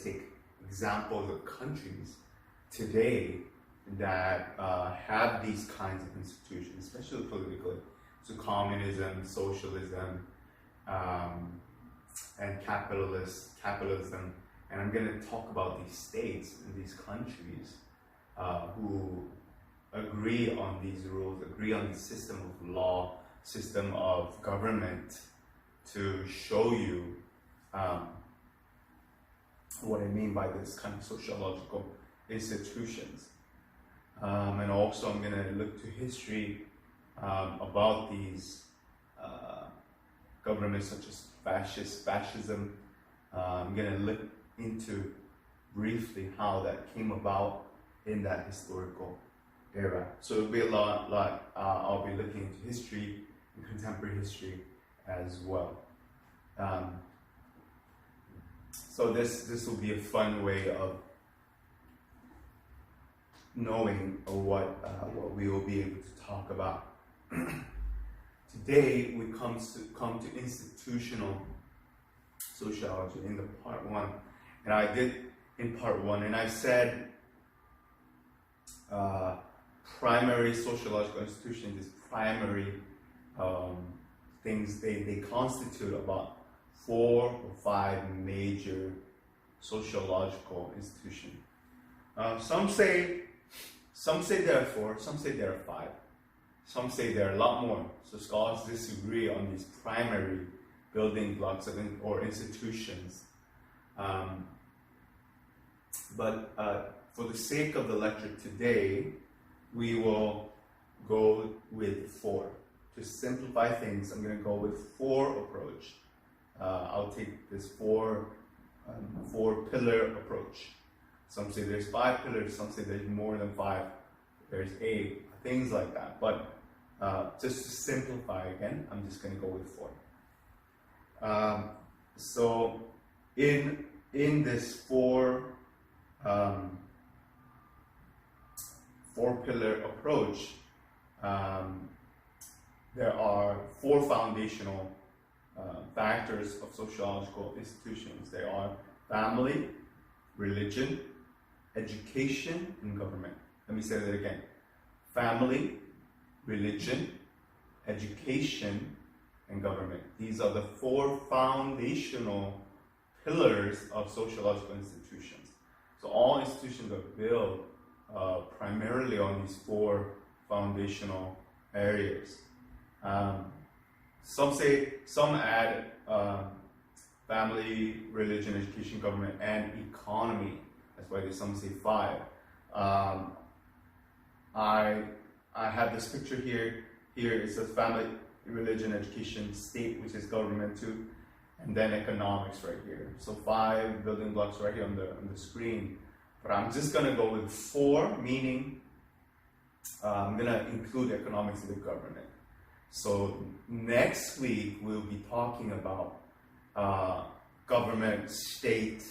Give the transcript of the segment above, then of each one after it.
take examples of countries today that have these kinds of institutions, especially politically. So communism, socialism, and capitalism. And I'm going to talk about these states and these countries who agree on these rules, agree on the system of law, system of government, to show you what I mean by this kind of sociological institutions. And also I'm going to look to history about these governments such as fascism. I'm going to look into briefly how that came about in that historical era. So it'll be a lot. I'll be looking into history and contemporary history as well. So this will be a fun way of knowing what we will be able to talk about. Today we come to institutional sociology in the part one, and I did in part one, and I said primary sociological institutions is primary things. They constitute about 4 or 5 major sociological institutions. Some say there are 4, some say there are 5, some say there are a lot more. So scholars disagree on these primary building blocks or institutions. But for the sake of the lecture today, we will go with 4. To simplify things, I'm going to go with 4 approach. I'll take this 4 pillar approach. Some say there's 5 pillars, some say there's more than 5, there's 8, things like that. But just to simplify again, I'm just going to go with 4. So in this 4 pillar approach, there are 4 foundational factors of sociological institutions. They are family, religion, education, and government. Let me say that again. Family, religion, education, and government. These are the 4 foundational pillars of sociological institutions. So all institutions are built primarily on these 4 foundational areas. Some add family, religion, education, government, and economy. That's why some say 5. I have this picture here. Here it says family, religion, education, state, which is government too, and then economics right here. So 5 building blocks right here on the screen. But I'm just gonna go with 4, meaning I'm gonna include economics in the government. So next week we'll be talking about government, state,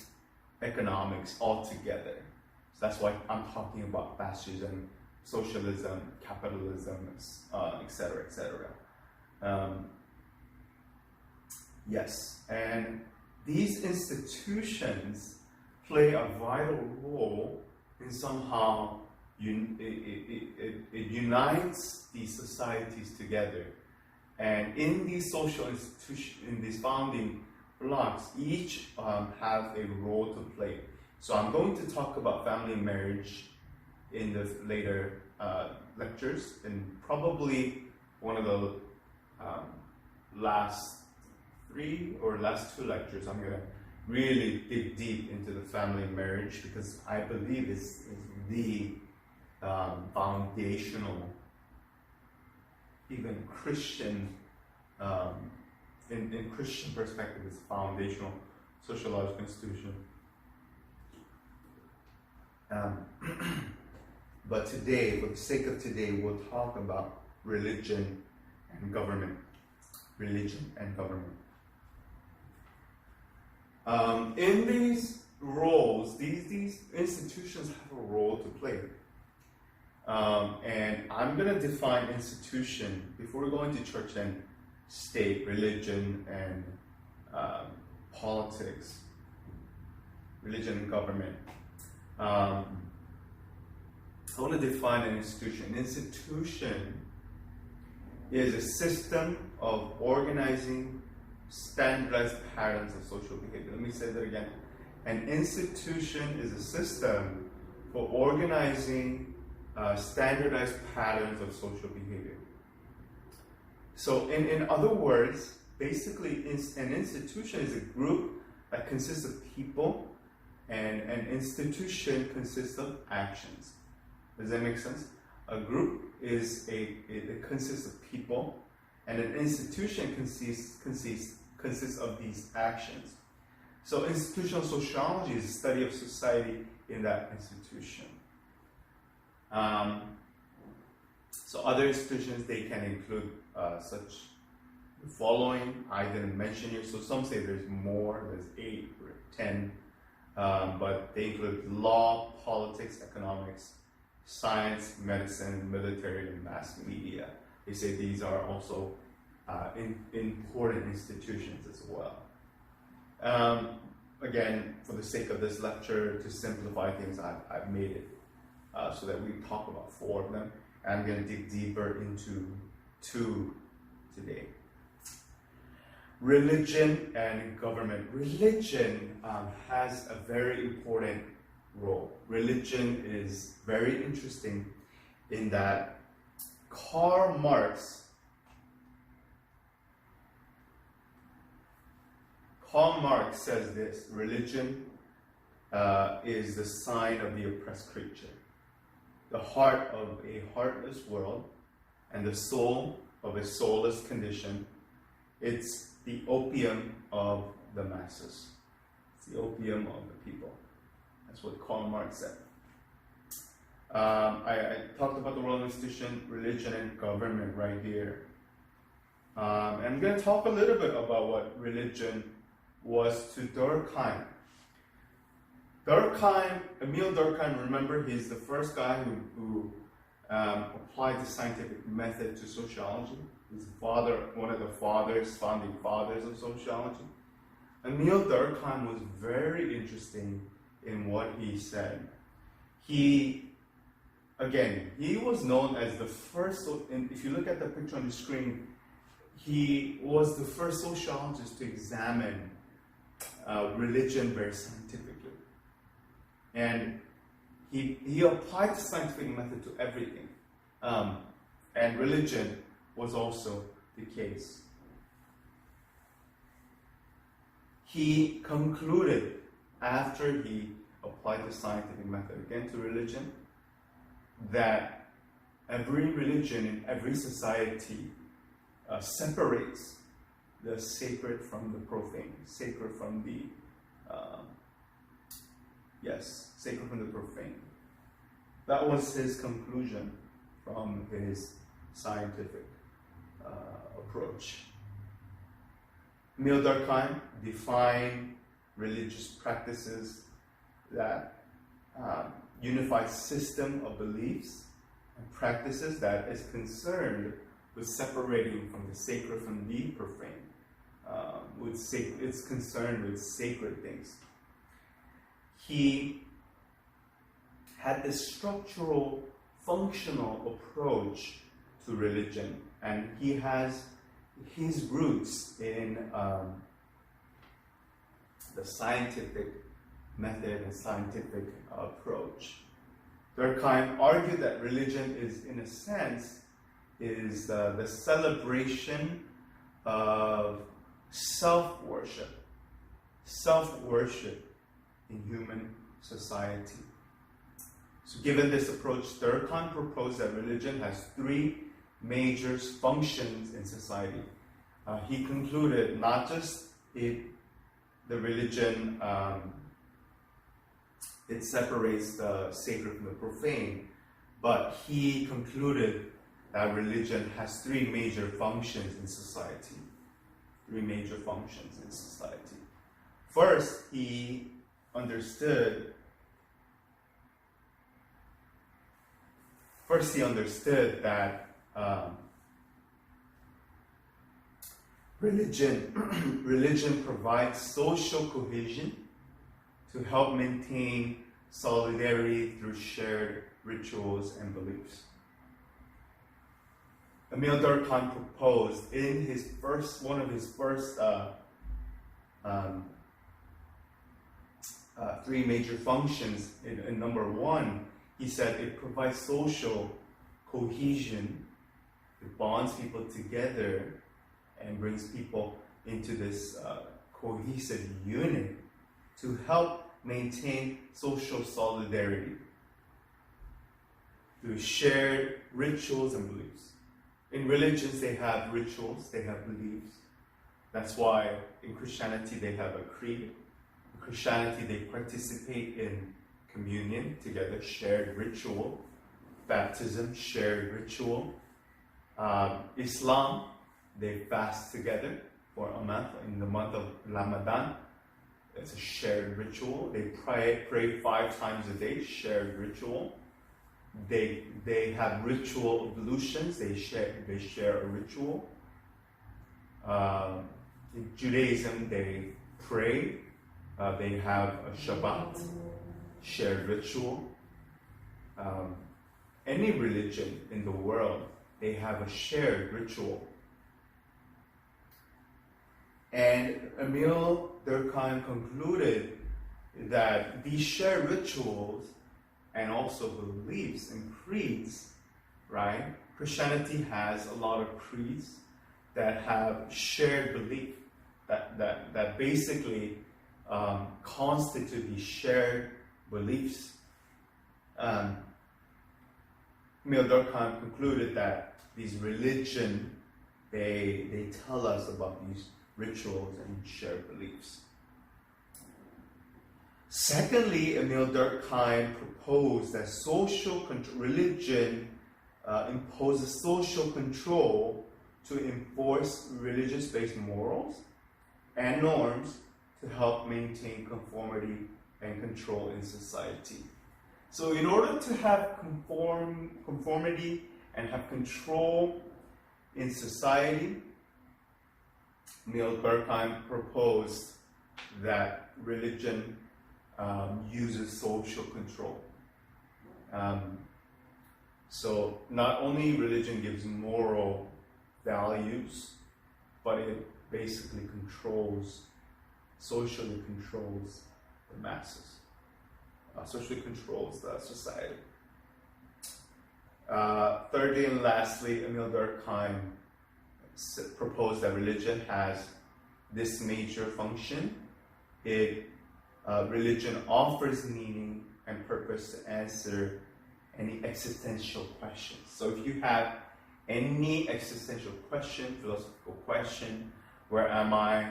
economics all together. So that's why I'm talking about fascism, socialism, capitalism, etc., etc. Yes, and these institutions play a vital role in somehow it unites these societies together. And in these social institutions, in these founding blocks, each have a role to play. So I'm going to talk about family and marriage in the later lectures, and probably one of the last 3 or last 2 lectures, I'm going to really dig deep into the family and marriage, because I believe is the foundational, even Christian, in Christian perspective, is foundational sociological institution. But today, for the sake of today, we'll talk about religion and government. Religion and government. In these roles, these institutions have a role to play. And I'm going to define institution before we go into church and state, religion, and politics. religion and government. I want to define an institution. An institution is a system of organizing standardized patterns of social behavior. Let me say that again. An institution is a system for organizing standardized patterns of social behavior. So in other words, basically an institution is a group that consists of people, and an institution consists of actions. Does that make sense? A group it consists of people, and an institution consists of these actions. So institutional sociology is a study of society in that institution. So other institutions, they can include such the following. I didn't mention here, so some say there's more, there's 8 or 10, but they include law, politics, economics, science, medicine, military, and mass media. They say these are also important institutions as well. Again, for the sake of this lecture, to simplify things, I've made it so that we talk about 4 of them. And I'm going to dig deeper into 2 today. Religion and government. Religion has a very important role. Religion is very interesting in that Karl Marx says this: religion is the sign of the oppressed creature, the heart of a heartless world, and the soul of a soulless condition. It's the opium of the masses. It's the opium of the people. That's what Karl Marx said. I talked about the role of institution, religion, and government right here. And I'm going to talk a little bit about what religion was to Durkheim. Emil Durkheim, remember, he's the first guy who applied the scientific method to sociology. He's one of the founding fathers of sociology. Emil Durkheim was very interesting in what he said. He was known as the first, and if you look at the picture on the screen, he was the first sociologist to examine religion very scientifically. And he applied the scientific method to everything. And religion was also the case. He concluded, after he applied the scientific method again to religion, that every religion in every society separates the sacred from the profane, sacred from the profane. That was his conclusion from his scientific approach. Emil Durkheim defined religious practices that unified system of beliefs and practices that is concerned with separating from the sacred from the profane. It's concerned with sacred things. He had this structural, functional approach to religion, and he has his roots in the scientific method and scientific approach. Durkheim argued that religion is, in a sense, the celebration of self-worship in human society. So given this approach, Durkheim proposed that religion has 3 major functions in society. He concluded not just the religion, it separates the sacred from the profane, but he concluded that religion has 3 major functions in society. 3 major functions in society. First, he understood that religion provides social cohesion to help maintain solidarity through shared rituals and beliefs. Emil Durkheim proposed in one of his first three major functions. In number one, he said it provides social cohesion. It bonds people together and brings people into this cohesive unit to help maintain social solidarity through shared rituals and beliefs. In religions, they have rituals, they have beliefs. That's why in Christianity, they have a creed. In Christianity, they participate in communion together, shared ritual. Baptism, shared ritual. Islam, they fast together for a month. In the month of Ramadan, it's a shared ritual. They pray 5 times a day, shared ritual. They have ritual ablutions. They share a ritual. In Judaism, they pray. They have a Shabbat, shared ritual. Any religion in the world, they have a shared ritual. And Emil Durkheim concluded that these shared rituals and also beliefs and creeds, right? Christianity has a lot of creeds that have shared belief, that basically constitute these shared beliefs. Emil Durkheim concluded that these religion, they tell us about these rituals and shared beliefs. Secondly, Emil Durkheim proposed that religion imposes social control to enforce religious-based morals and norms to help maintain conformity and control in society. So in order to have conformity and have control in society, Emil Durkheim proposed that religion uses social control. So not only religion gives moral values, but it basically socially controls the masses, socially controls the society. Thirdly and lastly, Emil Durkheim proposed that religion has this major function. Religion offers meaning and purpose to answer any existential questions. So if you have any existential question, philosophical question, where am I?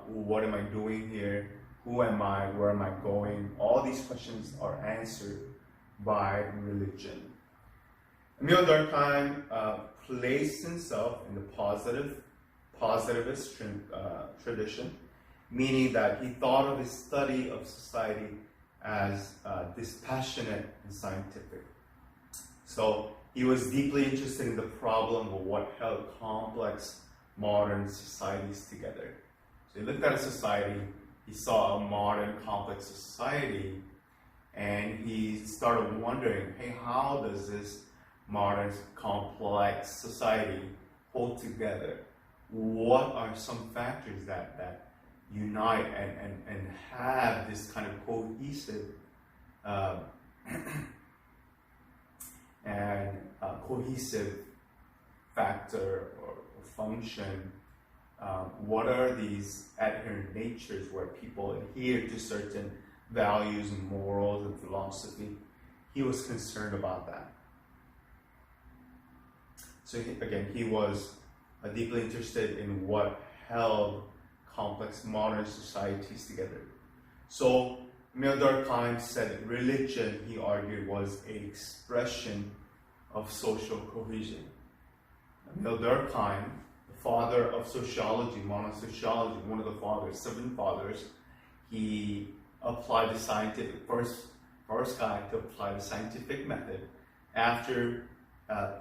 What am I doing here? Who am I? Where am I going? All these questions are answered by religion. Emil Durkheim placed himself in the positivist tradition, meaning that he thought of his study of society as dispassionate and scientific. So he was deeply interested in the problem of what held complex modern societies together. So he looked at a society, he saw a modern complex society, and he started wondering, hey, how does this modern complex society hold together? What are some factors that unite and have this kind of cohesive cohesive factor or function? What are these adherent natures where people adhere to certain values and morals and philosophy? He was concerned about that. So he was deeply interested in what held complex modern societies together. So Emil Durkheim said that religion, he argued, was an expression of social cohesion. Emil Durkheim, the father of sociology, modern sociology, one of the fathers, 7 fathers, he applied the scientific, first guy to apply the scientific method. After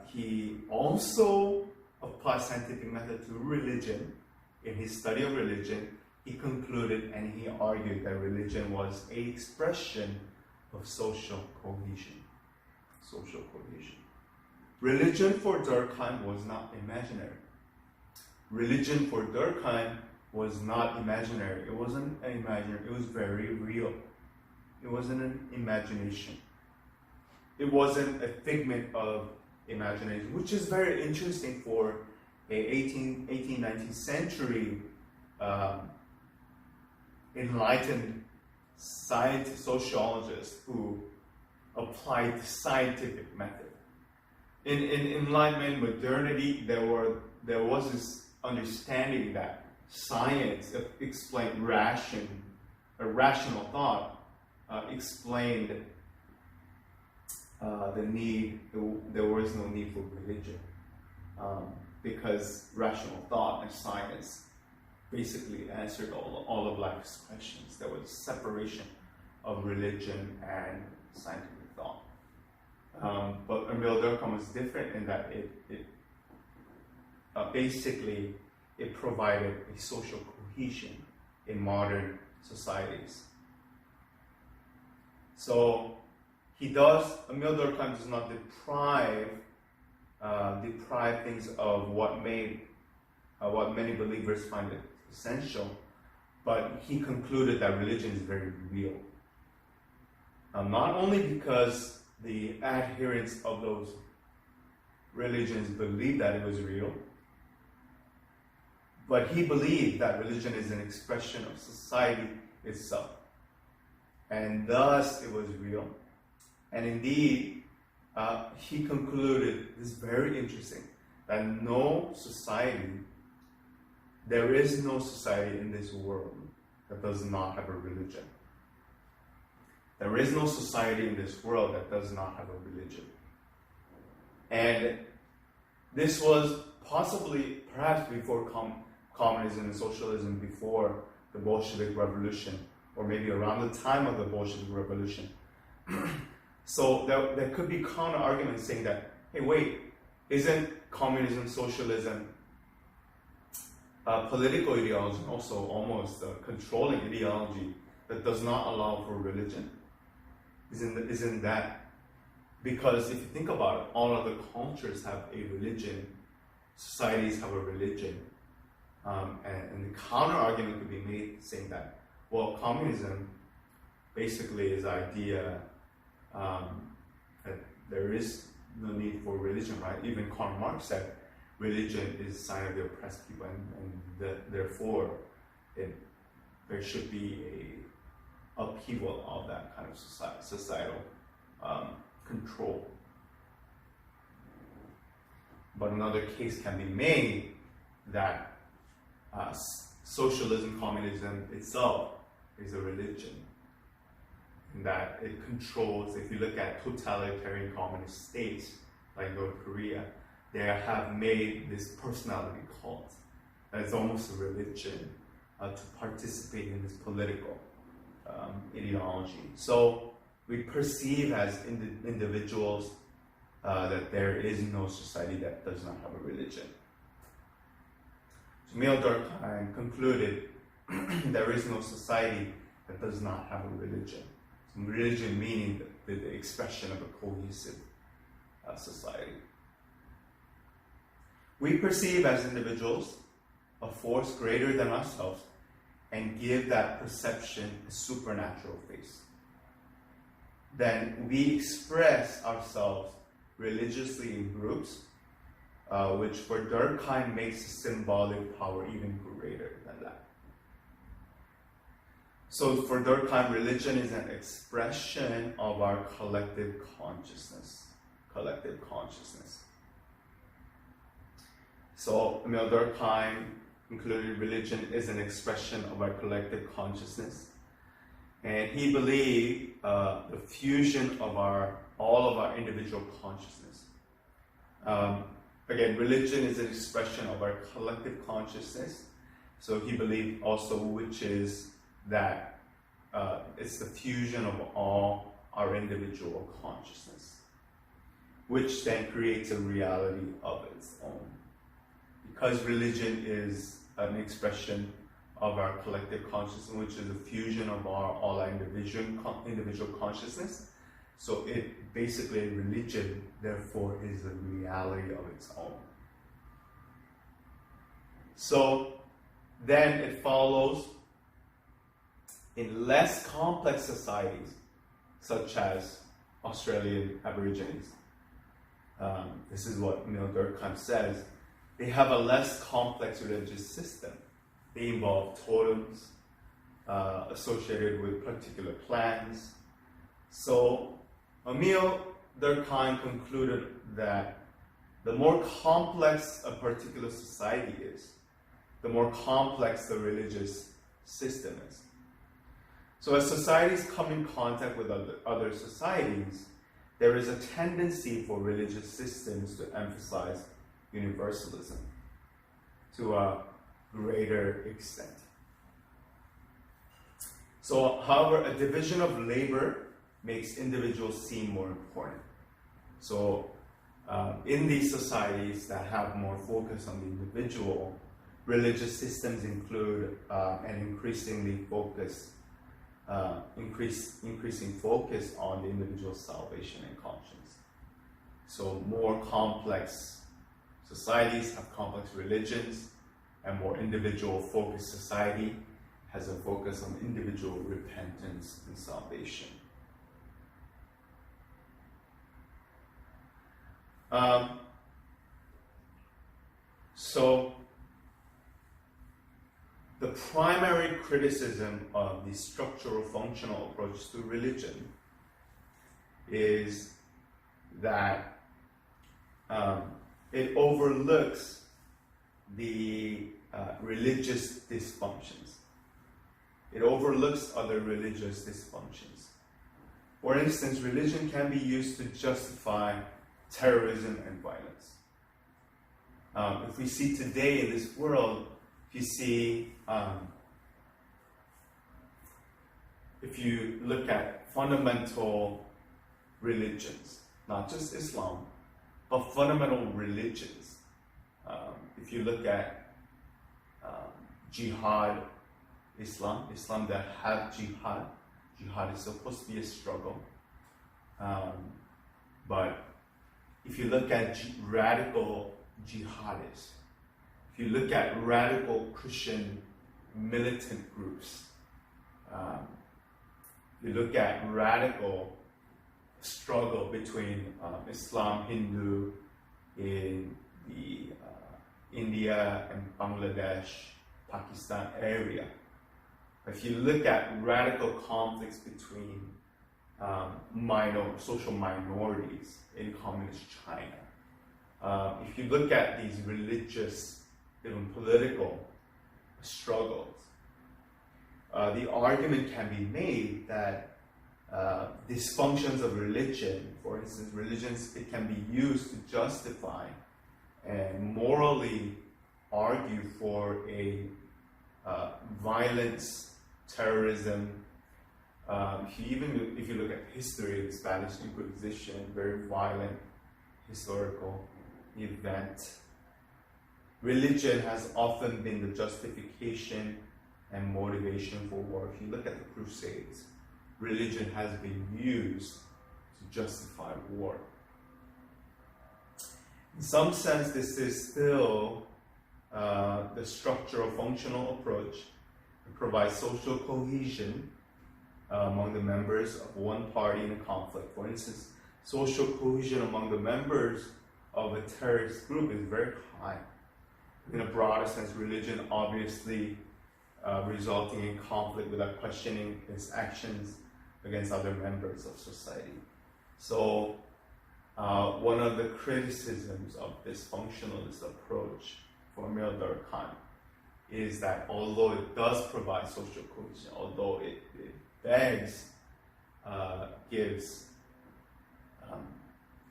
he also applied scientific method to religion. In his study of religion, he concluded and he argued that religion was an expression of social cohesion. Social cohesion. Religion for Durkheim was not imaginary. Religion for Durkheim was not imaginary. It wasn't imaginary. It was very real. It wasn't an imagination. It wasn't a figment of imagination, which is very interesting for a 18th, 19th century enlightened sociologist who applied the scientific method. In Enlightenment modernity, there was this understanding that science explained rational thought explained the need. There was no need for religion because rational thought and science basically answered all of life's questions. There was separation of religion and scientific thought. But Emile Durkheim was different in that it basically it provided a social cohesion in modern societies. So Emile Durkheim does not deprive things of what many believers find it essential, but he concluded that religion is very real. Not only because the adherents of those religions believed that it was real, but he believed that religion is an expression of society itself. And thus it was real. And indeed, he concluded, this is very interesting, that there is no society in this world that does not have a religion. There is no society in this world that does not have a religion. And this was perhaps before communism and socialism, before the Bolshevik Revolution, or maybe around the time of the Bolshevik Revolution. So there could be counter arguments saying that, hey, wait, isn't communism, socialism, political ideology, and also almost a controlling ideology that does not allow for religion? Isn't that? Because if you think about it, all other cultures have a religion, societies have a religion, and the counter argument could be made saying that, well, communism basically is the idea that there is no need for religion, right? Even Karl Marx said religion is a sign of the oppressed people, and therefore there should be a upheaval of that kind of societal control. But another case can be made that socialism, communism itself is a religion, and that it controls. If you look at totalitarian communist states like North Korea, they have made this personality cult that is almost a religion to participate in this political ideology. So we perceive as individuals that there is no society that does not have a religion. So Emile Durkheim concluded there is no society that does not have a religion. So religion meaning the expression of a cohesive society. We perceive as individuals a force greater than ourselves and give that perception a supernatural face. Then we express ourselves religiously in groups, which for Durkheim makes the symbolic power even greater than that. So for Durkheim, religion is an expression of our collective consciousness. Collective consciousness. So Emile Durkheim concluded religion is an expression of our collective consciousness. And he believed the fusion of all of our individual consciousness. Again, religion is an expression of our collective consciousness. So he believed also, which is that it's the fusion of all our individual consciousness, which then creates a reality of its own. Because religion is an expression of our collective consciousness, which is a fusion of all our individual consciousness. So it basically, religion, therefore, is a reality of its own. So then it follows, in less complex societies, such as Australian Aborigines, this is what Durkheim says, they have a less complex religious system. They involve totems associated with particular clans. So Emile Durkheim concluded that the more complex a particular society is, the more complex the religious system is. So as societies come in contact with other societies, there is a tendency for religious systems to emphasize universalism to a greater extent. So, however, a division of labor makes individuals seem more important. So, in these societies that have more focus on the individual, religious systems include an increasing focus on the individual's salvation and conscience. So more complex societies have complex religions, and more individual-focused society has a focus on individual repentance and salvation. So the primary criticism of the structural functional approach to religion is that it overlooks the religious dysfunctions. It overlooks other religious dysfunctions. For instance, religion can be used to justify terrorism and violence. If we see today in this world, if you look at fundamental religions, not just Islam, but fundamental religions, if you look at jihad, Islam that have jihad is supposed to be a struggle. But if you look at radical jihadists, if you look at radical Christian militant groups, you look at radical struggle between Islam, Hindu in the India and Bangladesh, Pakistan area. If you look at radical conflicts between social minorities in communist China, if you look at these religious, even political struggles, the argument can be made that dysfunctions of religion, for instance, religions, it can be used to justify and morally argue for a violence, terrorism. If you look at history, the Spanish Inquisition, very violent historical event. Religion has often been the justification and motivation for war. If you look at the Crusades, religion has been used to justify war. In some sense, this is still the structural functional approach to provide social cohesion among the members of one party in a conflict. For instance, social cohesion among the members of a terrorist group is very high. In a broader sense, religion obviously resulting in conflict without questioning its actions against other members of society. So one of the criticisms of this functionalist approach for Emile Durkheim is that although it does provide social cohesion, although it gives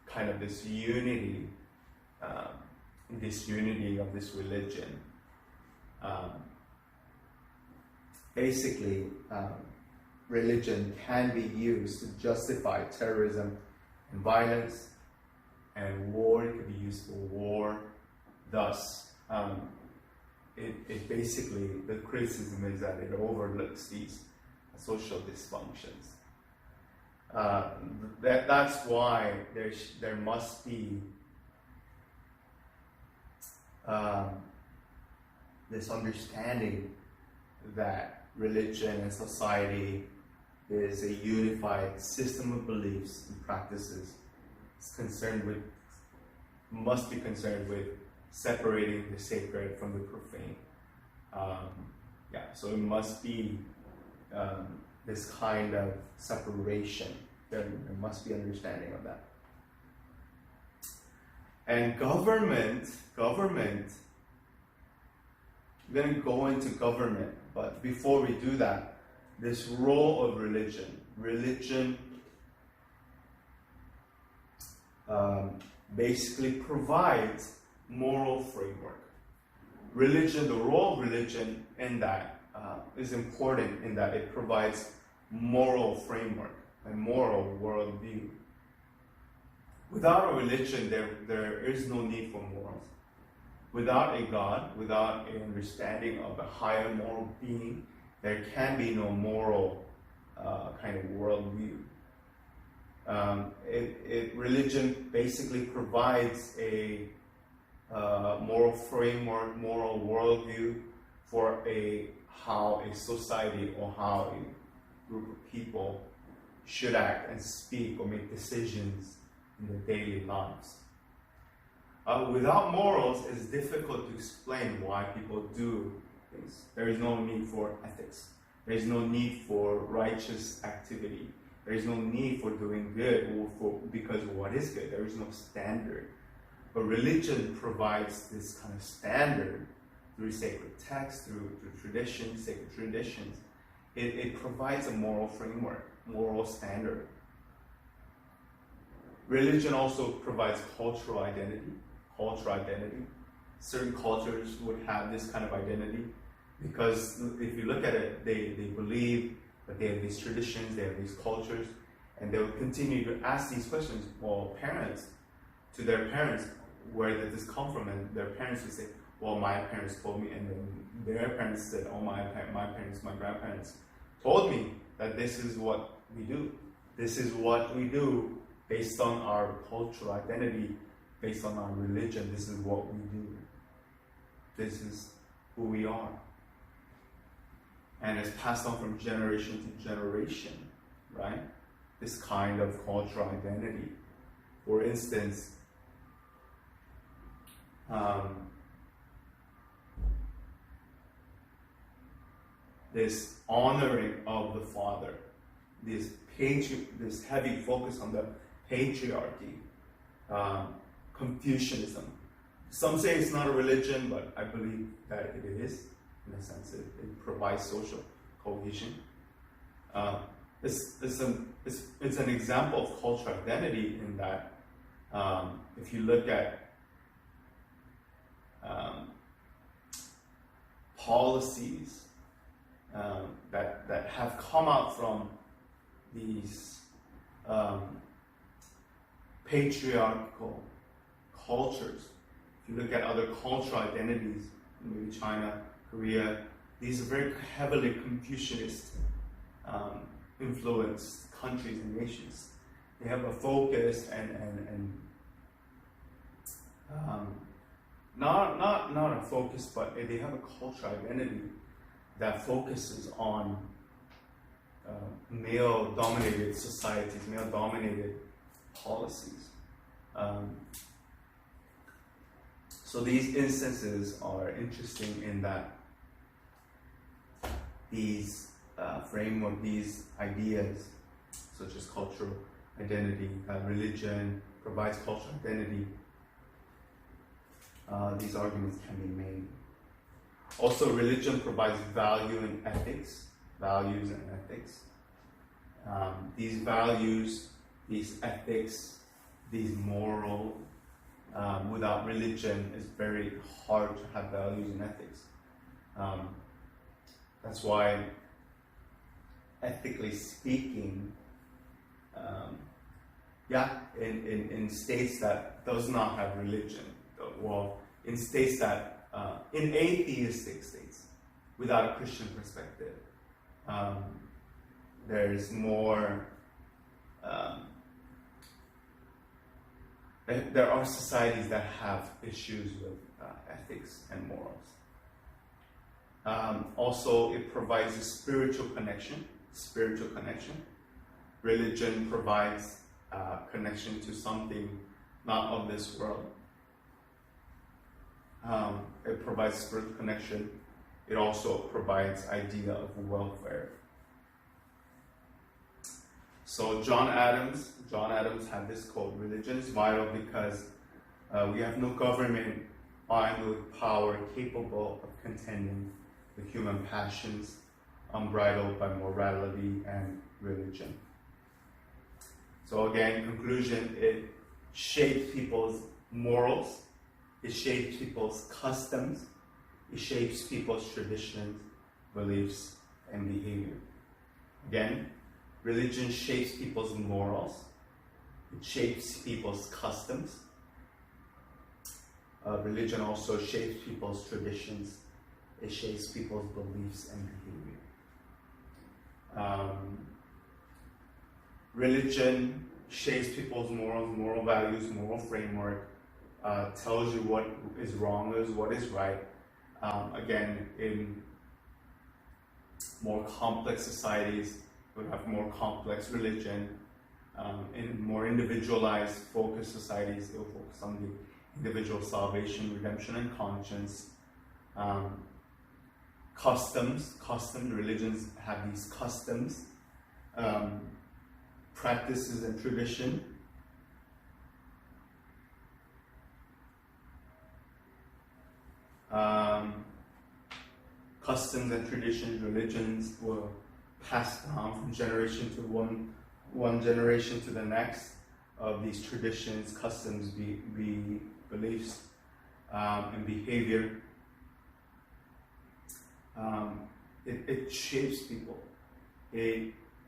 kind of this unity of this religion, basically religion can be used to justify terrorism and violence, and war. It could be used for war. Thus, it basically, the criticism is that it overlooks these social dysfunctions. That's why there must be this understanding that religion and society is a unified system of beliefs and practices. It's must be concerned with separating the sacred from the profane. So it must be this kind of separation. There must be understanding of that. And government, we're going to go into government, but before we do that, this role of religion basically provides moral framework. The role of religion in that is important in that it provides moral framework and moral worldview. Without a religion, there is no need for morals. Without a God, without an understanding of a higher moral being, there can be no moral kind of worldview. Religion basically provides a moral framework, moral worldview for how a society or how a group of people should act and speak or make decisions in their daily lives. Without morals, it's difficult to explain why people do things. There is no need for ethics. There is no need for righteous activity. There is no need for doing good because what is good? There is no standard. But religion provides this kind of standard through sacred texts, through traditions, sacred traditions. It provides a moral framework, moral standard. Religion also provides cultural identity. Certain cultures would have this kind of identity because if you look at it, they believe that they have these traditions, they have these cultures, and they will continue to ask these questions. Well, to their parents, where did this come from? And their parents would say, well, my parents told me, and then their parents said, oh, my parents, my grandparents told me that this is what we do. This is what we do based on our cultural identity, based on our religion. This is what we do. This is who we are. And it's passed on from generation to generation, right? This kind of cultural identity. For instance, this honoring of the father, this heavy focus on the patriarchy, Confucianism. Some say it's not a religion, but I believe that it is. In a sense, it provides social cohesion. It's an example of cultural identity in that if you look at policies that have come out from these patriarchal cultures. If you look at other cultural identities, maybe China, Korea, these are very heavily Confucianist influenced countries and nations. They have a focus and not a focus, but they have a cultural identity that focuses on male-dominated societies, male-dominated policies. So these instances are interesting in that these framework, these ideas, such as cultural identity, religion provides cultural identity. These arguments can be made. Also, religion provides values and ethics. These values, these ethics, these moral, without religion, it's very hard to have values and ethics. That's why, ethically speaking, in states that does not have religion, in states that in atheistic states, without a Christian perspective, there's more. There are societies that have issues with ethics and morals. Also, it provides a spiritual connection. Religion provides connection to something not of this world. It provides spiritual connection. It also provides idea of welfare. So John Adams had this quote: "Religion is vital because we have no government armed with power capable of contending with human passions, unbridled by morality and religion." So again, conclusion: it shapes people's morals, it shapes people's customs, it shapes people's traditions, beliefs, and behavior. Again, religion shapes people's morals, it shapes people's customs. Religion also shapes people's traditions, it shapes people's beliefs and behavior. Religion shapes people's morals, moral values, moral framework, tells you what is wrong, what is right. Again, in more complex societies, we have more complex religion. In more individualized, focused societies, it will focus on the individual salvation, redemption, and conscience. Customs, religions have these customs, practices, and tradition. Customs and traditions, religions will pass down from generation to one generation to the next, of these traditions, customs, beliefs, and behavior. It shapes people.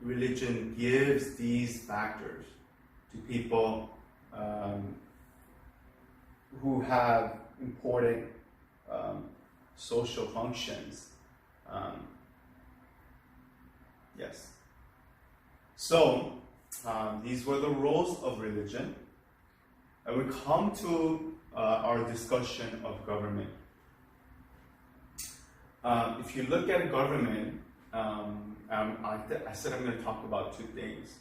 Religion gives these factors to people who have important social functions. Yes. So, these were the roles of religion. And we come to our discussion of government. If you look at government, I said I'm going to talk about two things.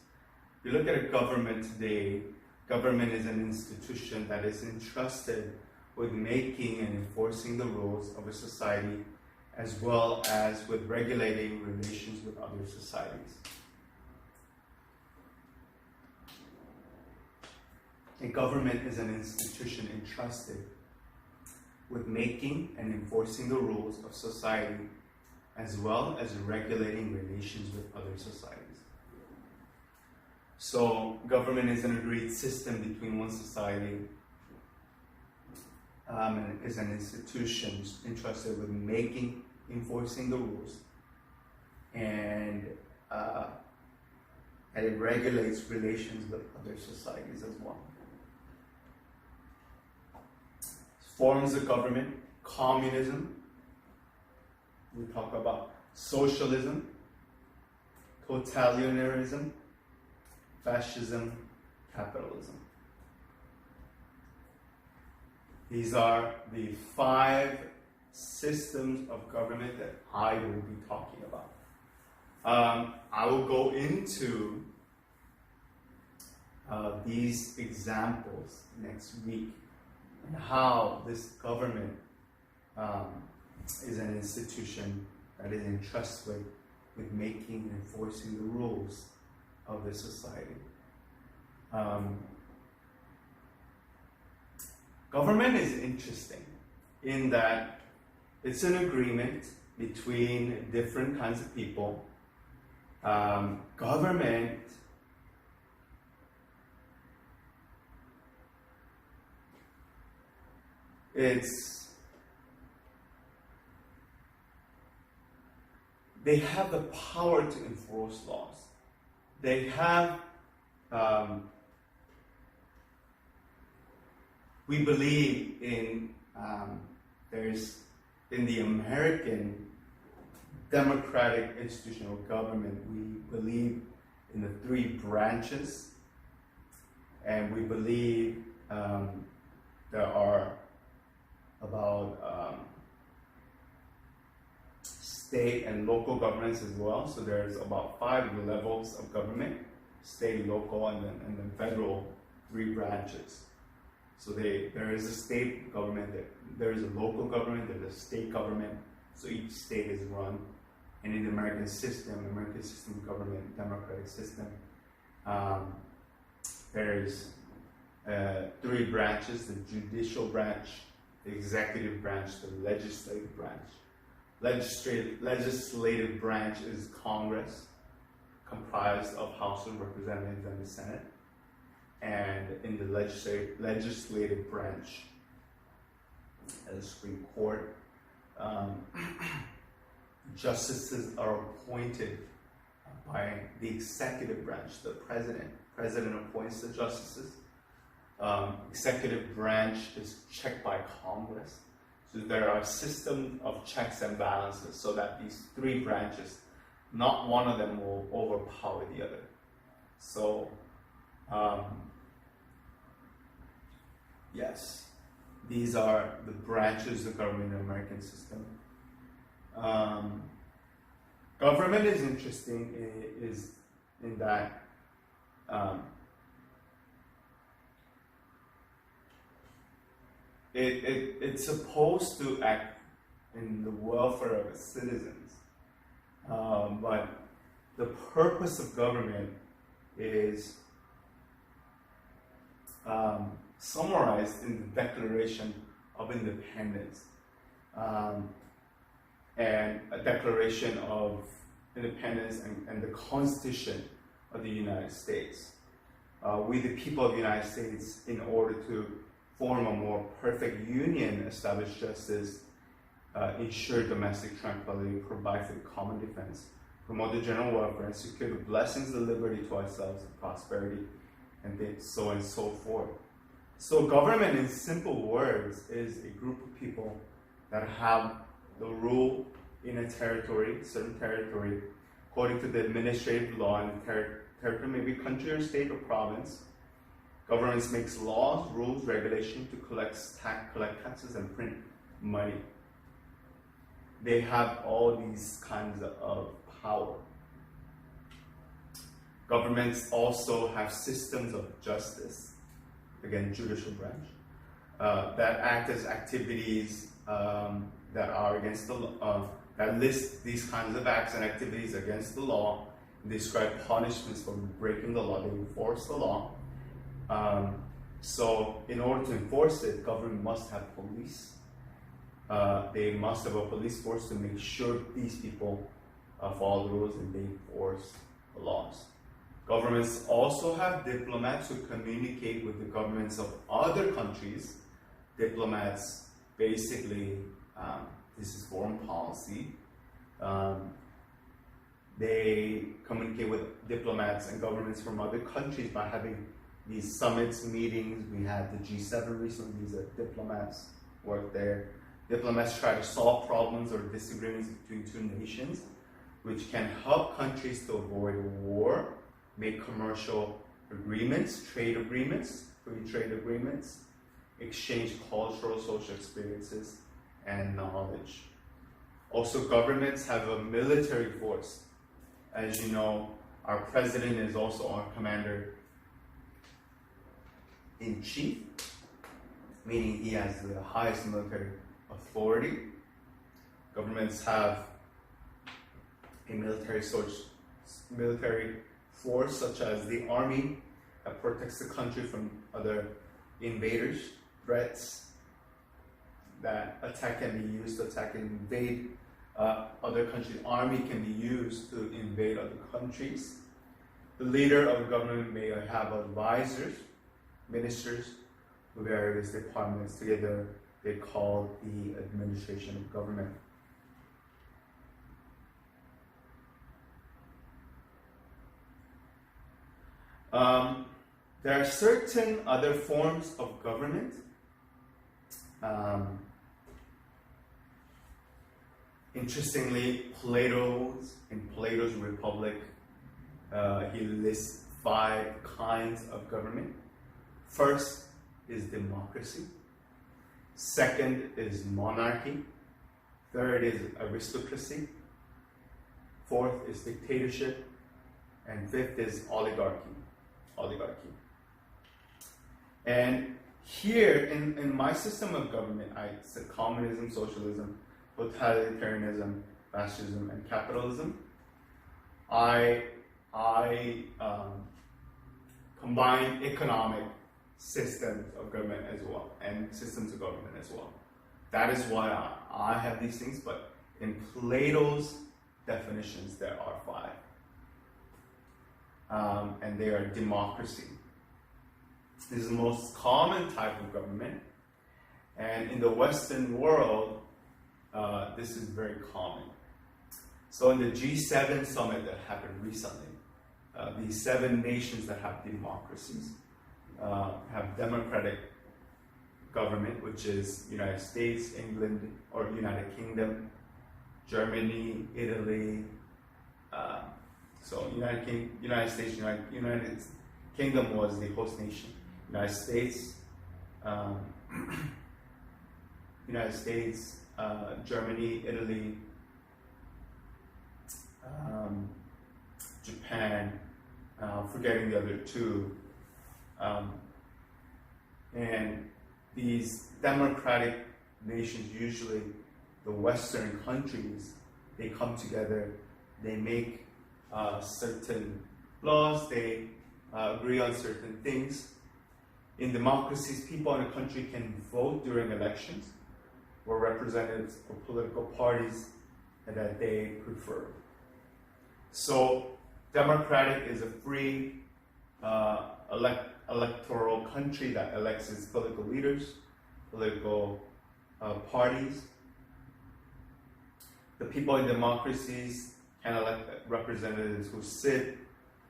If you look at a government today, government is an institution that is entrusted with making and enforcing the rules of a society, as well as with regulating relations with other societies. A government is an institution entrusted with making and enforcing the rules of society, as well as regulating relations with other societies. So, government is an agreed system between one society and is an institution entrusted with making, enforcing the rules, and it regulates relations with other societies as well. Forms of government: communism, we talk about socialism, totalitarianism, fascism, capitalism. These are the 5 systems of government that I will be talking about. I will go into these examples next week, and how this government is an institution that is entrusted with making and enforcing the rules of the society. Government is interesting in that it's an agreement between different kinds of people. Government they have the power to enforce laws. They have, we believe in there's, in the American democratic institutional government, we believe in the three branches, and we believe there are about state and local governments as well. So there's about 5 levels of government: state, local, and then federal, 3 branches. So there is a state government, there is a local government, there's a state government. So each state is run. And in the American system of government, democratic system, there's 3 branches: the judicial branch, the executive branch, the legislative branch. Legislative branch is Congress, comprised of House of Representatives and the Senate. And in the legislative branch, the Supreme Court, justices are appointed by the executive branch, the president. President appoints the justices. Executive branch is checked by Congress. So there are a system of checks and balances so that these 3 branches, not one of them will overpower the other. So, yes, these are the branches of government in the American system. Government is interesting is in that it's supposed to act in the welfare of its citizens, but the purpose of government is summarized in the Declaration of Independence, and a Declaration of Independence and the Constitution of the United States. We, the people of the United States, in order to form a more perfect union, establish justice, ensure domestic tranquility, provide for the common defense, promote the general welfare, and secure the blessings of liberty to ourselves and prosperity, and so on and so forth. So government, in simple words, is a group of people that have the rule in a territory, certain territory, according to the administrative law, and the territory may be country or state or province. Governments makes laws, rules, regulations to collect taxes and print money. They have all these kinds of power. Governments also have systems of justice, again, judicial branch, that act as activities that are against the law, that list these kinds of acts and activities against the law, describe punishments for breaking the law, they enforce the law. So in order to enforce it, government must have police. They must have a police force to make sure these people follow the rules and they enforce the laws. Governments also have diplomats who communicate with the governments of other countries. Diplomats, basically, this is foreign policy. They communicate with diplomats and governments from other countries by having these summits, meetings. We had the G7 recently. These are diplomats work there. Diplomats try to solve problems or disagreements between 2 nations, which can help countries to avoid war, make commercial agreements, trade agreements, free trade agreements, exchange cultural, social experiences, and knowledge. Also, governments have a military force. As you know, our president is also our commander-in-chief, meaning he has the highest military authority. Governments have a military force, such as the army, that protects the country from other invaders, threats that attack can be used to attack and invade other countries. Army can be used to invade other countries. The leader of the government may have advisors, ministers, to various departments. Together, they call the administration of government. There are certain other forms of government Interestingly, in Plato's Republic, he lists 5 kinds of government. First is democracy. Second is monarchy. Third is aristocracy. Fourth is dictatorship. And fifth is oligarchy. And here in my system of government, I said communism, socialism, totalitarianism, fascism, and capitalism. I combine economic systems of government as well, and systems of government as well. That is why I have these things, but in Plato's definitions, there are 5. And they are democracy. This is the most common type of government. And in the Western world, this is very common. So in the G7 summit that happened recently, these 7 nations that have democracies have democratic government, which is United States, England, or United Kingdom, Germany, Italy. So United States, United Kingdom was the host nation. United States, Germany, Italy, Japan, forgetting the other 2. And these democratic nations, usually the Western countries, they come together, they make certain laws, they agree on certain things. In democracies, people in a country can vote during elections for representatives or political parties that they prefer. So, democratic is a free electoral country that elects its political leaders, political parties. The people in democracies can elect representatives who sit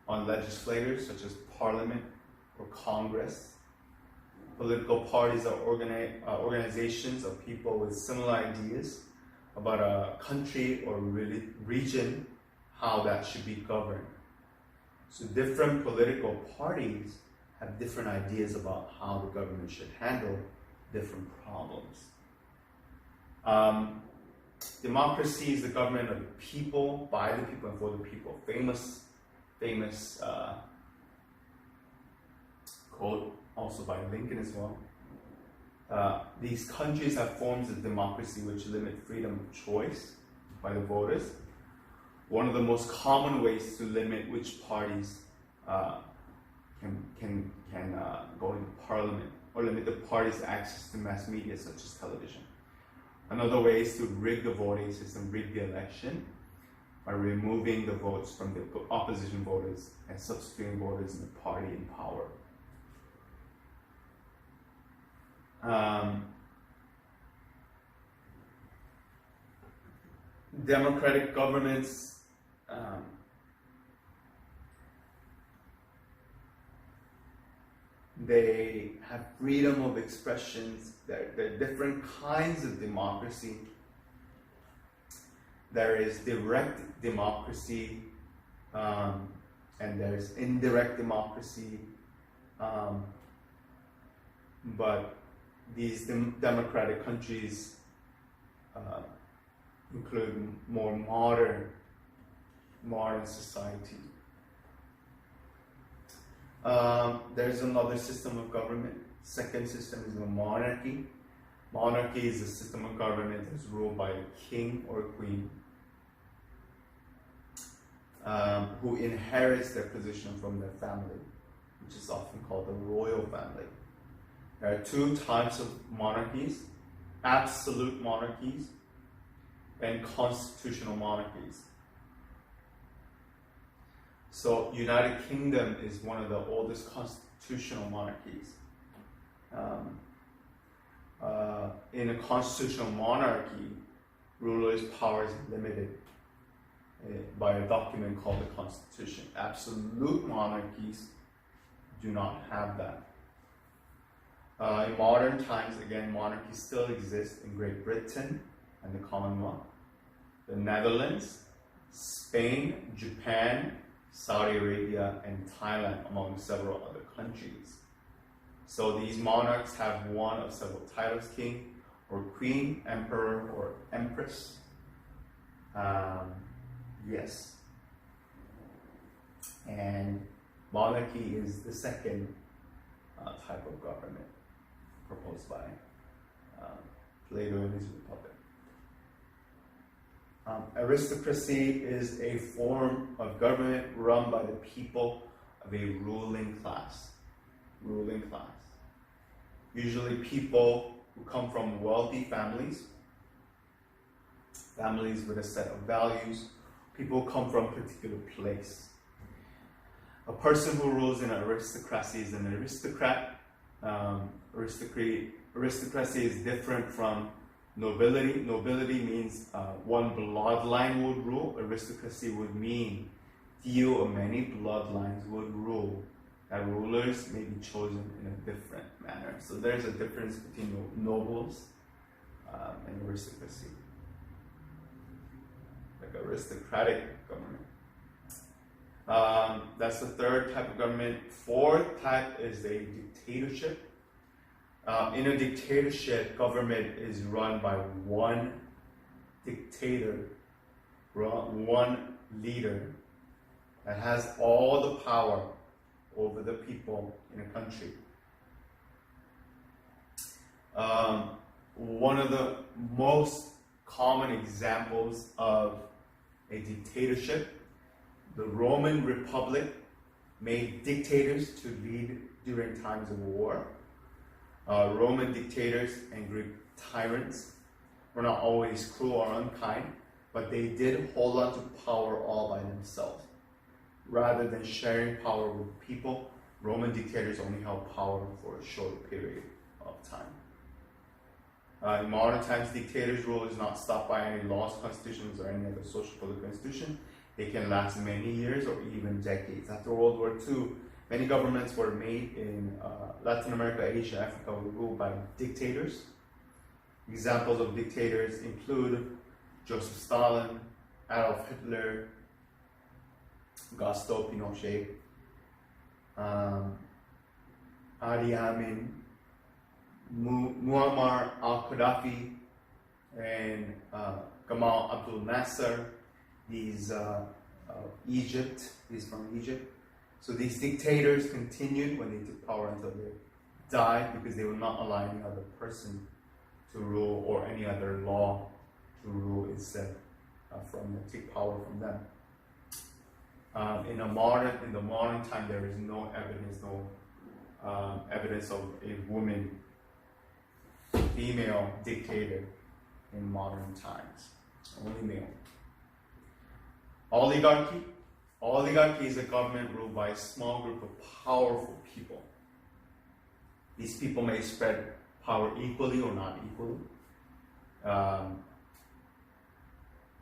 on legislators such as Parliament or Congress. Political parties are organizations of people with similar ideas about a country or region, how that should be governed. So different political parties have different ideas about how the government should handle different problems. Democracy is the government of the people, by the people, and for the people. Famous quote also by Lincoln as well. These countries have forms of democracy which limit freedom of choice by the voters. One of the most common ways to limit which parties can go into parliament, or limit the party's access to mass media such as television. Another way is to rig the voting system, rig the election, by removing the votes from the opposition voters and substituting voters in the party in power. Democratic governments they have freedom of expressions. There are different kinds of democracy. There is direct democracy, and there's indirect democracy. But these democratic countries include more modern society. There's another system of government. Second system is the monarchy. Monarchy is a system of government that's ruled by a king or a queen who inherits their position from their family, which is often called the royal family. There are 2 types of monarchies: absolute monarchies and constitutional monarchies. So United Kingdom is one of the oldest constitutional monarchies. In a constitutional monarchy, rulers' power is limited by a document called the Constitution. Absolute monarchies do not have that. In modern times, again, monarchies still exist in Great Britain and the Commonwealth. the Netherlands, Spain, Japan, Saudi Arabia, and Thailand, among several other countries. So these monarchs have one of several titles: king or queen, emperor or empress. Yes. And monarchy is the second type of government proposed by Plato in his Republic. Aristocracy is a form of government run by the people of a ruling class. Ruling class. Usually people who come from wealthy families, families with a set of values, people who come from a particular place. A person who rules in an aristocracy is an aristocrat. Aristocracy is different from nobility. Nobility means one bloodline would rule. Aristocracy would mean few or many bloodlines would rule. That rulers may be chosen in a different manner. So there's a difference between nobles and aristocracy. Like aristocratic government. That's the third type of government. Fourth type is a dictatorship. In a dictatorship, government is run by one dictator, one leader that has all the power over the people in a country. One of the most common examples of a dictatorship, the Roman Republic made dictators to lead during times of war. Roman dictators and Greek tyrants were not always cruel or unkind, but they did hold on to power all by themselves. Rather than sharing power with people, Roman dictators only held power for a short period of time. In modern times, dictators' rule is not stopped by any laws, constitutions, or any other social political institution. They can last many years or even decades. After World War II, many governments were made in Latin America, Asia, Africa, were ruled by dictators. Examples of dictators include Joseph Stalin, Adolf Hitler, Augusto Pinochet, Idi Amin, Muammar al-Qaddafi, and Gamal Abdel Nasser. These from Egypt. So these dictators continued when they took power until they died, because they would not allow any other person to rule or any other law to rule instead take power from them. In the modern time, there is no evidence of a woman, female dictator in modern times. Only male. Oligarchy is a government ruled by a small group of powerful people. These people may spread power equally or not equally.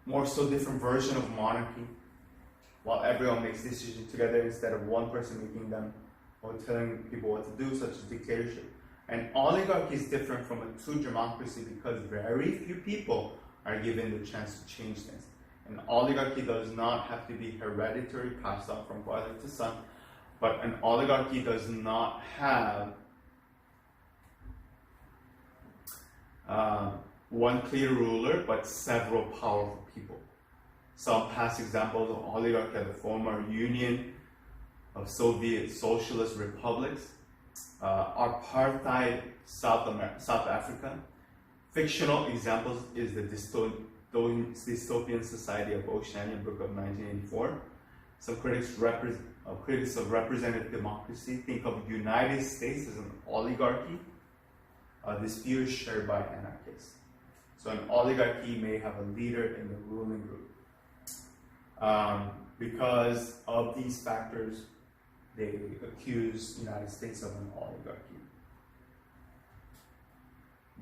More so, different version of monarchy. While everyone makes decisions together instead of one person making them or telling people what to do, such as dictatorship. And oligarchy is different from a true democracy because very few people are given the chance to change things. An oligarchy does not have to be hereditary, passed on from father to son, but an oligarchy does not have one clear ruler, but several powerful people. Some past examples of oligarchy are the former Union of Soviet Socialist Republics, apartheid South Africa. Fictional examples is the dystopian society of Oceania book of 1984. Some critics of representative democracy think of the United States as an oligarchy. This view is shared by anarchists. So an oligarchy may have a leader in the ruling group. Because of these factors, they accuse the United States of an oligarchy.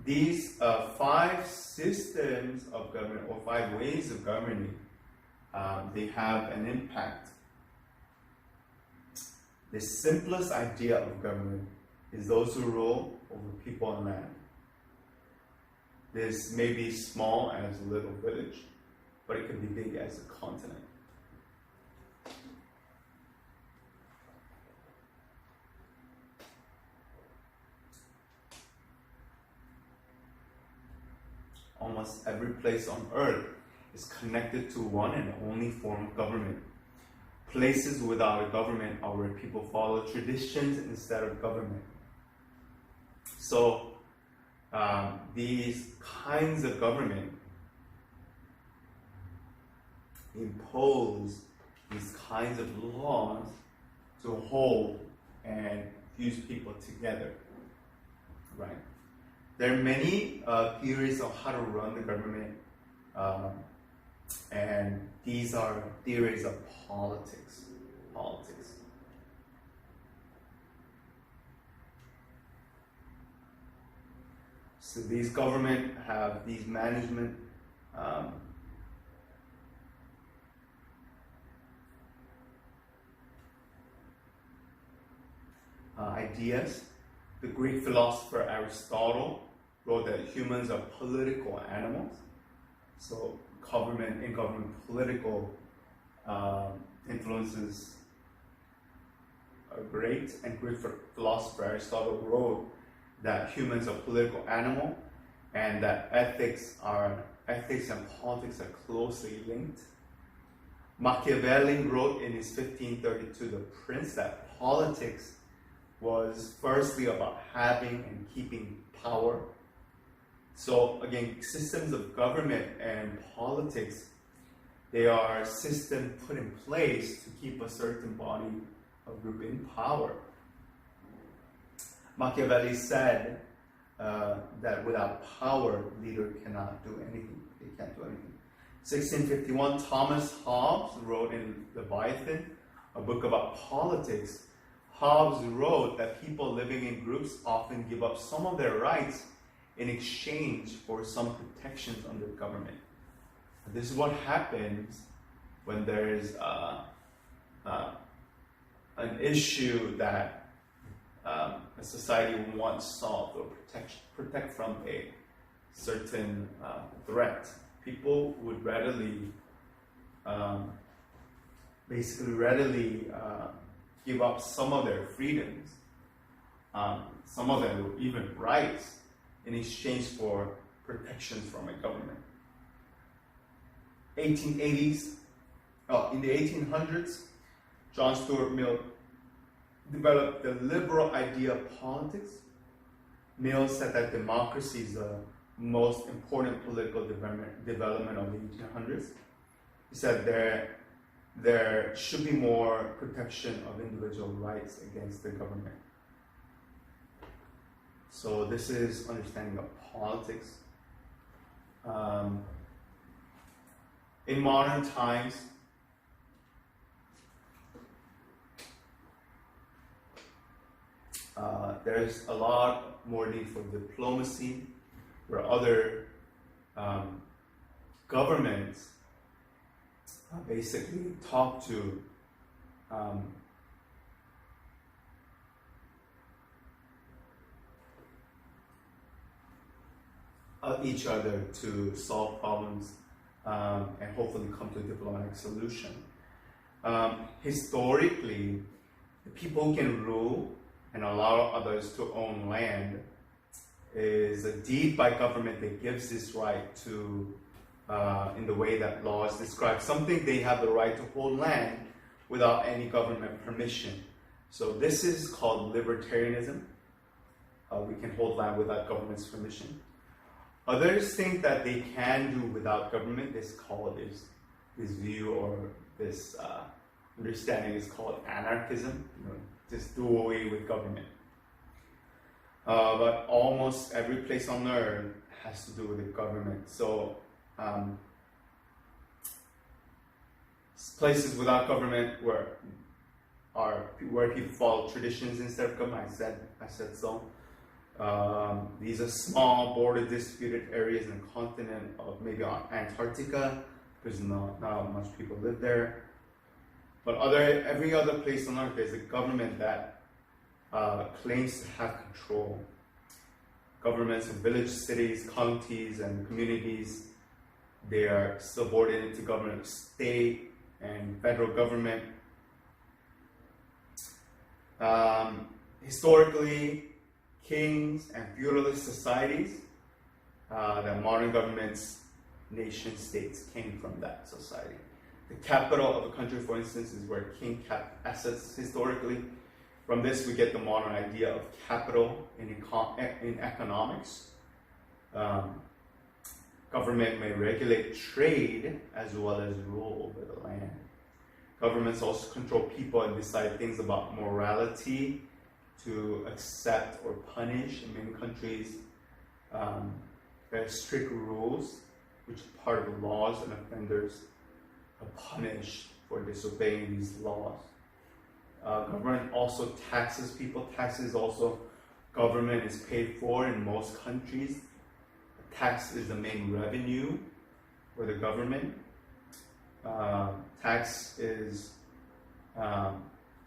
These 5 systems of government, or 5 ways of governing, they have an impact. The simplest idea of government is those who rule over people and land. This may be small as a little village, but it could be big as a continent. Almost every place on earth is connected to one and only form of government. Places without a government are where people follow traditions instead of government. So these kinds of government impose these kinds of laws to hold and fuse people together, right? There are many theories of how to run the government, and these are theories of politics. So these government have these management ideas. The Greek philosopher Aristotle wrote that humans are political animals. So government political influences are great. And Greek philosopher Aristotle wrote that humans are political animal, and that ethics and politics are closely linked. Machiavelli wrote in his 1532 The Prince that politics was firstly about having and keeping power. So again, systems of government and politics, they are systems put in place to keep a certain body or group in power. Machiavelli said that without power, leader cannot do anything. They can't do anything. 1651, Thomas Hobbes wrote in Leviathan, a book about politics. Hobbes wrote that people living in groups often give up some of their rights in exchange for some protections under government. And this is what happens when there is an issue that a society wants solved or protect from a certain threat. People would readily give up some of their freedoms, some of their even rights, in exchange for protections from a government. 1880s, in the 1800s, John Stuart Mill developed the liberal idea of politics. Mill said that democracy is the most important political development of the 1800s. He said there should be more protection of individual rights against the government. So this is understanding of politics. In modern times, there's a lot more need for diplomacy, where other governments basically talk to each other to solve problems and hopefully come to a diplomatic solution. Historically, the people who can rule and allow others to own land is a deed by government that gives this right to, in the way that laws describe, something they have the right to hold land without any government permission. So this is called libertarianism. We can hold land without government's permission. Others think that they can do without government. This view or this understanding is called anarchism. Just do away with government. But almost every place on earth has to do with the government. So places without government where people follow traditions instead of government. I said so. These are small border disputed areas in the continent of maybe Antarctica, because not much people live there. But every other place on earth, there's a government that claims to have control. Governments of village, cities, counties, and communities They are subordinate to government of state and federal government. Historically, kings and feudalist societies, the modern governments, nation states came from that society. The capital of a country, for instance, is where king kept assets historically. From this, we get the modern idea of capital in economics. Government may regulate trade as well as rule over the land. Governments also control people and decide things about morality, to accept or punish. In many countries, there are strict rules, which are part of the laws, and offenders are punished for disobeying these laws. Government also taxes people. Taxes also, government is paid for in most countries. Tax is the main revenue for the government. Tax is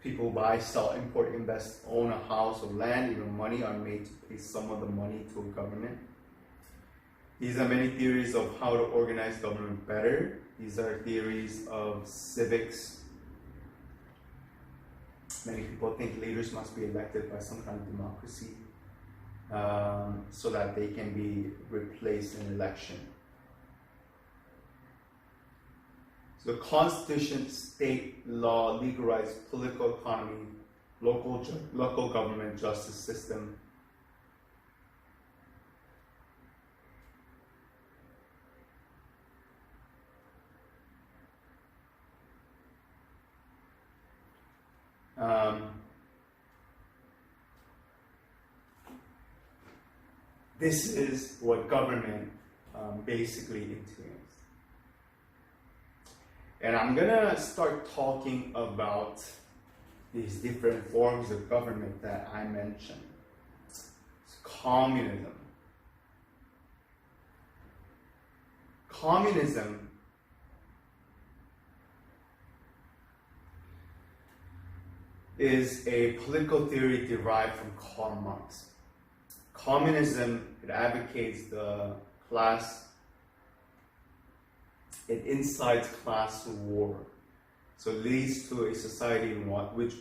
people buy, sell, import, invest, own a house or land, even money are made to pay some of the money to a government. These are many theories of how to organize government better. These are theories of civics. Many people think leaders must be elected by some kind of democracy so that they can be replaced in election. So the Constitution, state law, legalized political economy, local government, justice system. This is what government basically entails. And I'm gonna start talking about these different forms of government that I mentioned. Communism. Communism is a political theory derived from Karl Marx. Communism, it advocates the class, it incites class war. So it leads to a society in which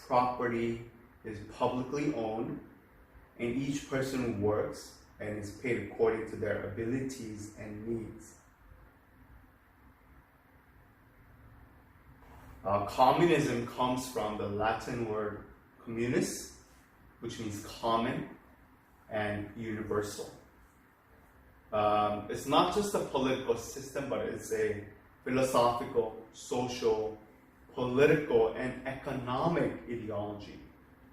property is publicly owned and each person works and is paid according to their abilities and needs. Communism comes from the Latin word communis, which means common and universal. It's not just a political system, but it's a philosophical, social, political, and economic ideology.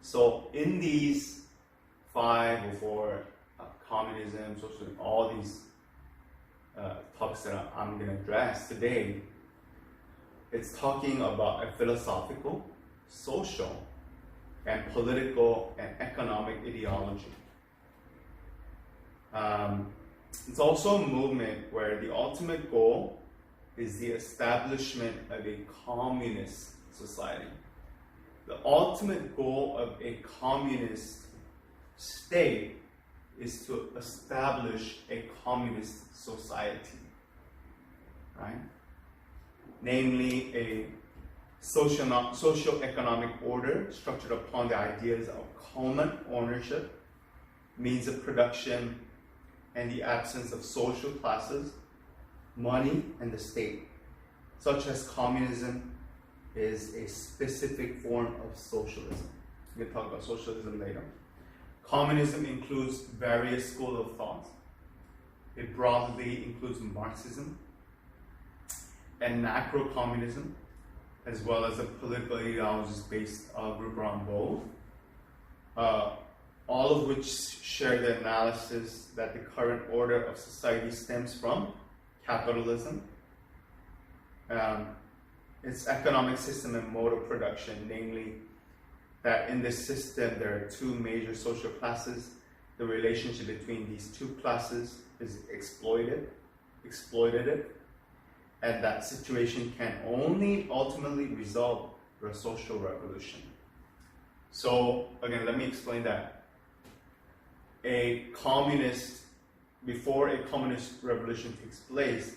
So in these 5 or 4, communism, socialism, all these topics that I'm going to address today, it's talking about a philosophical, social, and political and economic ideology. It's also a movement where the ultimate goal is the establishment of a communist society. The ultimate goal of a communist state is to establish a communist society, right? Namely, a socio-economic order structured upon the ideas of common ownership, means of production, and the absence of social classes, money, and the state. Such as communism is a specific form of socialism. We'll talk about socialism later. Communism includes various schools of thought. It broadly includes Marxism and macro-communism, as well as a political ideologies-based group around both, all of which share the analysis that the current order of society stems from capitalism, its economic system and mode of production, namely that in this system there are 2 major social classes. The relationship between these 2 classes is exploitative, and that situation can only ultimately result through a social revolution. So again, let me explain that. Before a communist revolution takes place,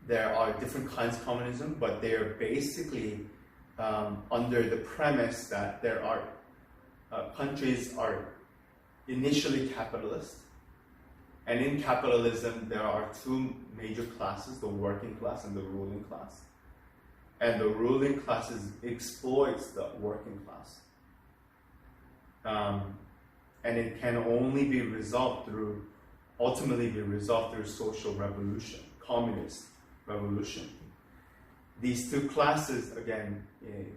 there are different kinds of communism, but they are basically under the premise that there are countries are initially capitalist, and in capitalism there are two major classes, the working class and the ruling class. And the ruling class exploits the working class. And it can only be ultimately be resolved through social revolution, communist revolution. These two classes, again,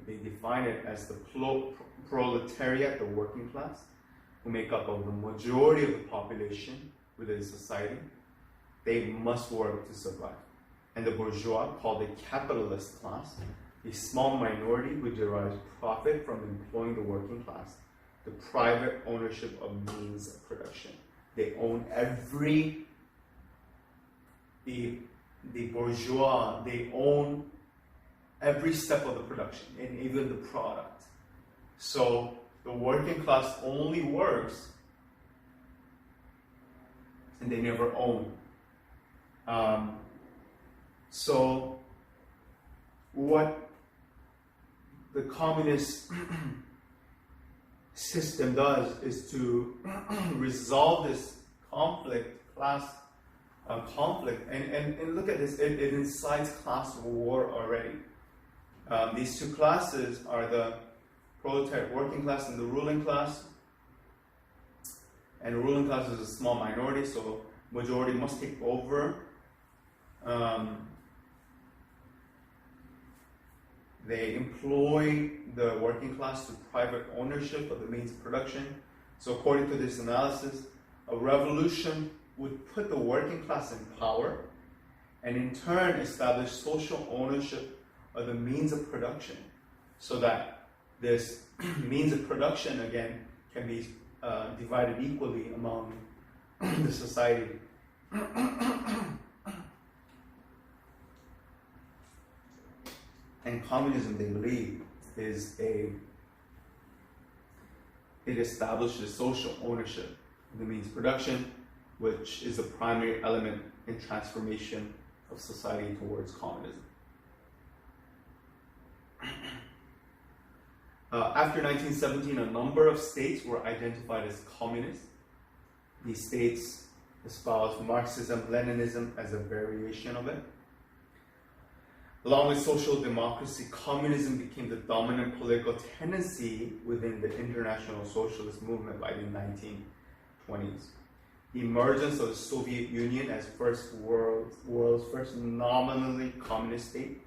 they define it as the proletariat, the working class, who make up of the majority of the population within society. They must work to survive. And the bourgeois, called the capitalist class, a small minority who derives profit from employing the working class, the private ownership of means of production. They own the bourgeois, they own every step of the production and even the product. So the working class only works and they never own. So what the communist system does is to resolve this class conflict, and look at this, it incites class war already. These two classes are the proletariat working class and the ruling class. And the ruling class is a small minority, so majority must take over. They employ the working class to private ownership of the means of production. So according to this analysis, a revolution would put the working class in power and in turn establish social ownership of the means of production, so that this means of production again can be divided equally among the society. And communism, they believe, it establishes social ownership of the means of production, which is a primary element in transformation of society towards communism. After 1917, a number of states were identified as communist. These states espoused Marxism, Leninism as a variation of it. Along with social democracy, communism became the dominant political tendency within the international socialist movement by the 1920s. The emergence of the Soviet Union as world's first nominally communist state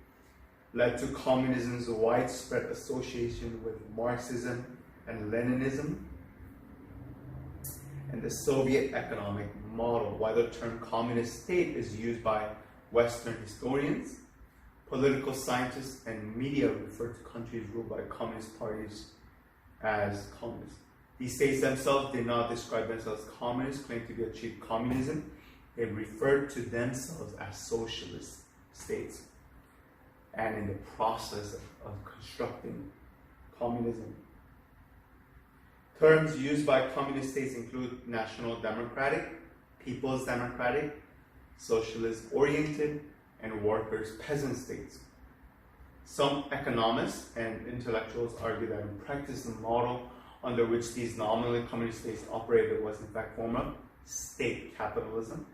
led to communism's widespread association with Marxism and Leninism and the Soviet economic model. While the term communist state is used by Western historians, political scientists and media refer to countries ruled by communist parties as communist. These states themselves did not describe themselves as communist, claim to achieve communism. They referred to themselves as socialist states, and in the process of constructing communism. Terms used by communist states include national democratic, people's democratic, socialist-oriented, and workers' peasant states. Some economists and intellectuals argue that in practice the model under which these nominally communist states operated was in fact form of state capitalism,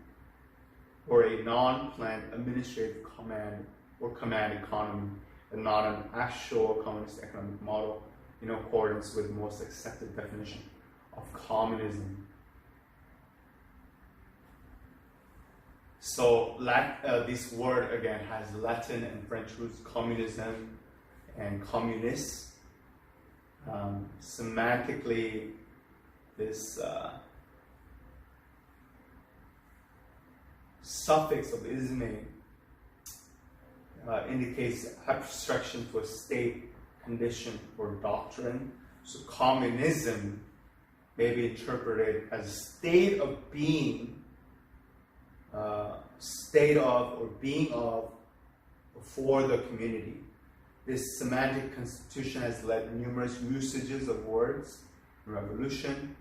or a non-planned administrative command economy, and not an actual communist economic model in accordance with the most accepted definition of communism. So this word again has Latin and French roots, communism and communist. Semantically, this suffix of isme indicates abstraction to a state, condition, or doctrine. So communism may be interpreted as a state of being, for the community. This semantic constitution has led numerous usages of words in revolution.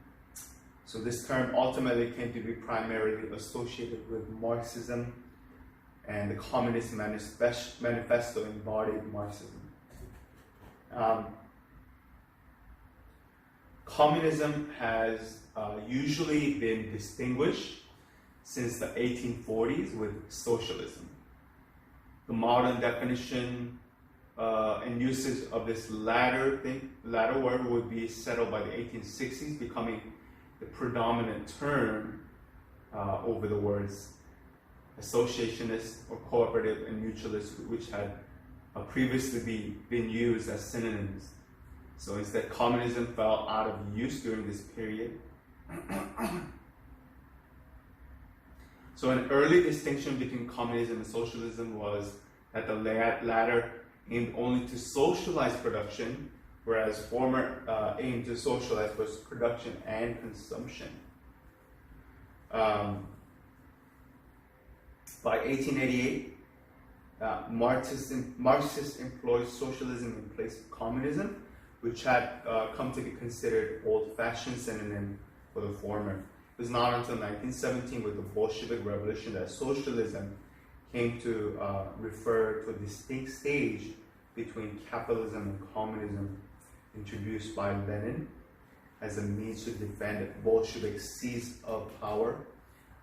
So this term ultimately came to be primarily associated with Marxism, and the Communist Manifesto embodied Marxism. Communism has usually been distinguished since the 1840s with socialism. The modern definition and usage of this latter word would be settled by the 1860s, becoming the predominant term over the words associationist or cooperative and mutualist, which had previously been used as synonyms. So instead, communism fell out of use during this period. So an early distinction between communism and socialism was that the latter aimed only to socialize production, whereas former aimed to socialize both production and consumption. By 1888, Marxists employed socialism in place of communism, which had come to be considered old-fashioned synonym for the former. It was not until 1917, with the Bolshevik Revolution, that socialism came to refer to a distinct stage between capitalism and communism, introduced by Lenin as a means to defend Bolshevik seize of power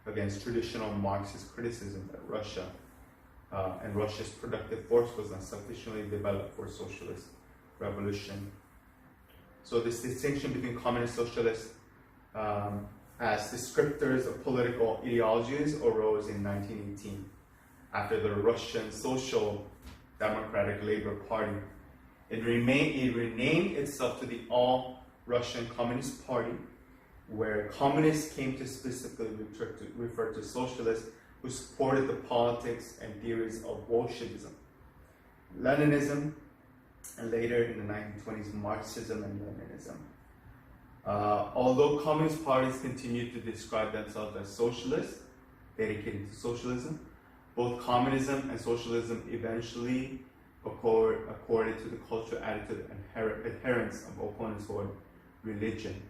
against traditional Marxist criticism that Russia and Russia's productive force was not sufficiently developed for socialist revolution. So this distinction between communist and socialist as descriptors of political ideologies arose in 1918 after the Russian Social Democratic Labor Party. It renamed itself to the All-Russian Communist Party, where communists came to specifically refer to socialists who supported the politics and theories of Bolshevism, Leninism, and later in the 1920s, Marxism and Leninism. Although communist parties continued to describe themselves as socialists, dedicated to socialism, both communism and socialism eventually accorded to the cultural attitude and adherence of opponents toward religion.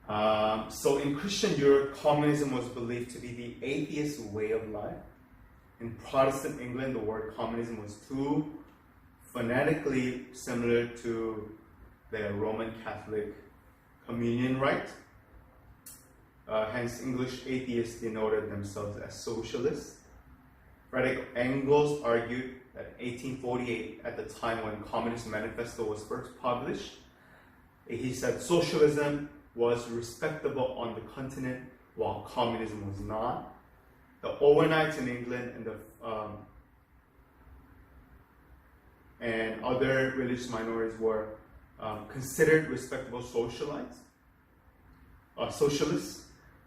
So in Christian Europe, communism was believed to be the atheist way of life. In Protestant England, the word communism was too phonetically similar to the Roman Catholic communion rite. Hence, English atheists denoted themselves as socialists. Frederick Engels argued that in 1848, at the time when Communist Manifesto was first published, he said socialism was respectable on the continent while communism was not. The Owenites in England and other religious minorities were considered respectable socialists,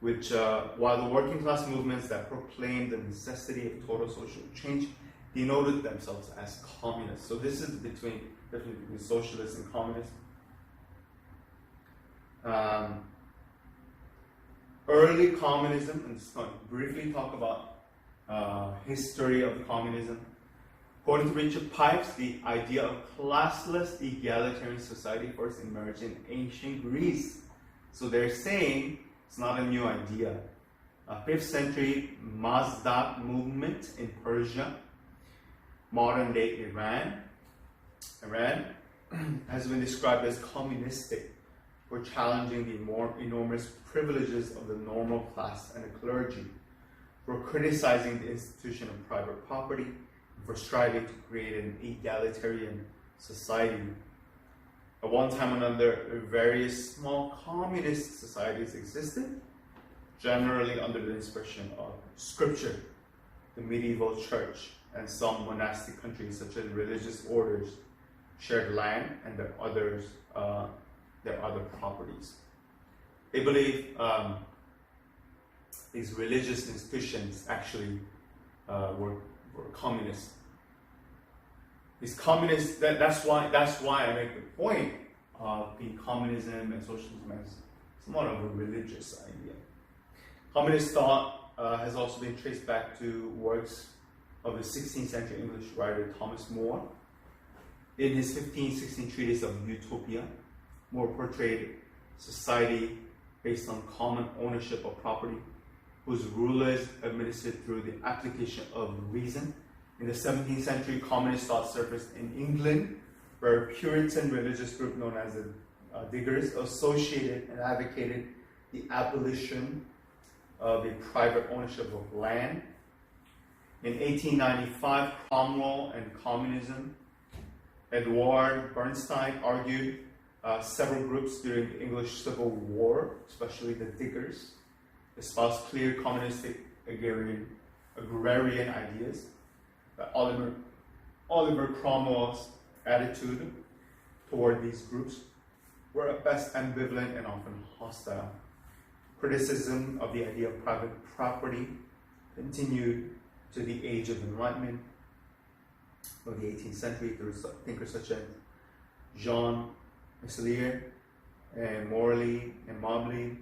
which while the working class movements that proclaimed the necessity of total social change denoted themselves as communists. So this is the difference between socialists and communists. Early communism, and just going to briefly talk about history of communism. According to Richard Pipes, the idea of classless egalitarian society first emerged in ancient Greece. So they're saying it's not a new idea. 5th century Mazdak movement in Persia, modern day Iran has been described as communistic for challenging the more enormous privileges of the normal class and the clergy, for criticizing the institution of private property, and for striving to create an egalitarian society. At one time or another, various small communist societies existed, generally under the inspiration of scripture, the medieval church, and some monastic countries such as religious orders shared land and their other properties. They believe these religious institutions actually were communist. These communists, that's why I make the point of being communism and socialism as somewhat of a religious idea. Communist thought has also been traced back to works of the 16th century English writer Thomas More. In his 1516 treatise of Utopia, More portrayed society based on common ownership of property, whose rulers administered through the application of reason. In the 17th century, communist thought surfaced in England, where a Puritan religious group known as the Diggers associated and advocated the abolition of a private ownership of land. In 1895, Cromwell and communism. Edward Bernstein argued several groups during the English Civil War, especially the Diggers, espoused clear communistic agrarian ideas. Oliver Cromwell's attitude toward these groups were at best ambivalent and often hostile. Criticism of the idea of private property continued to the Age of Enlightenment of the 18th century through thinkers such as Jean Meslier and Morley and Mobley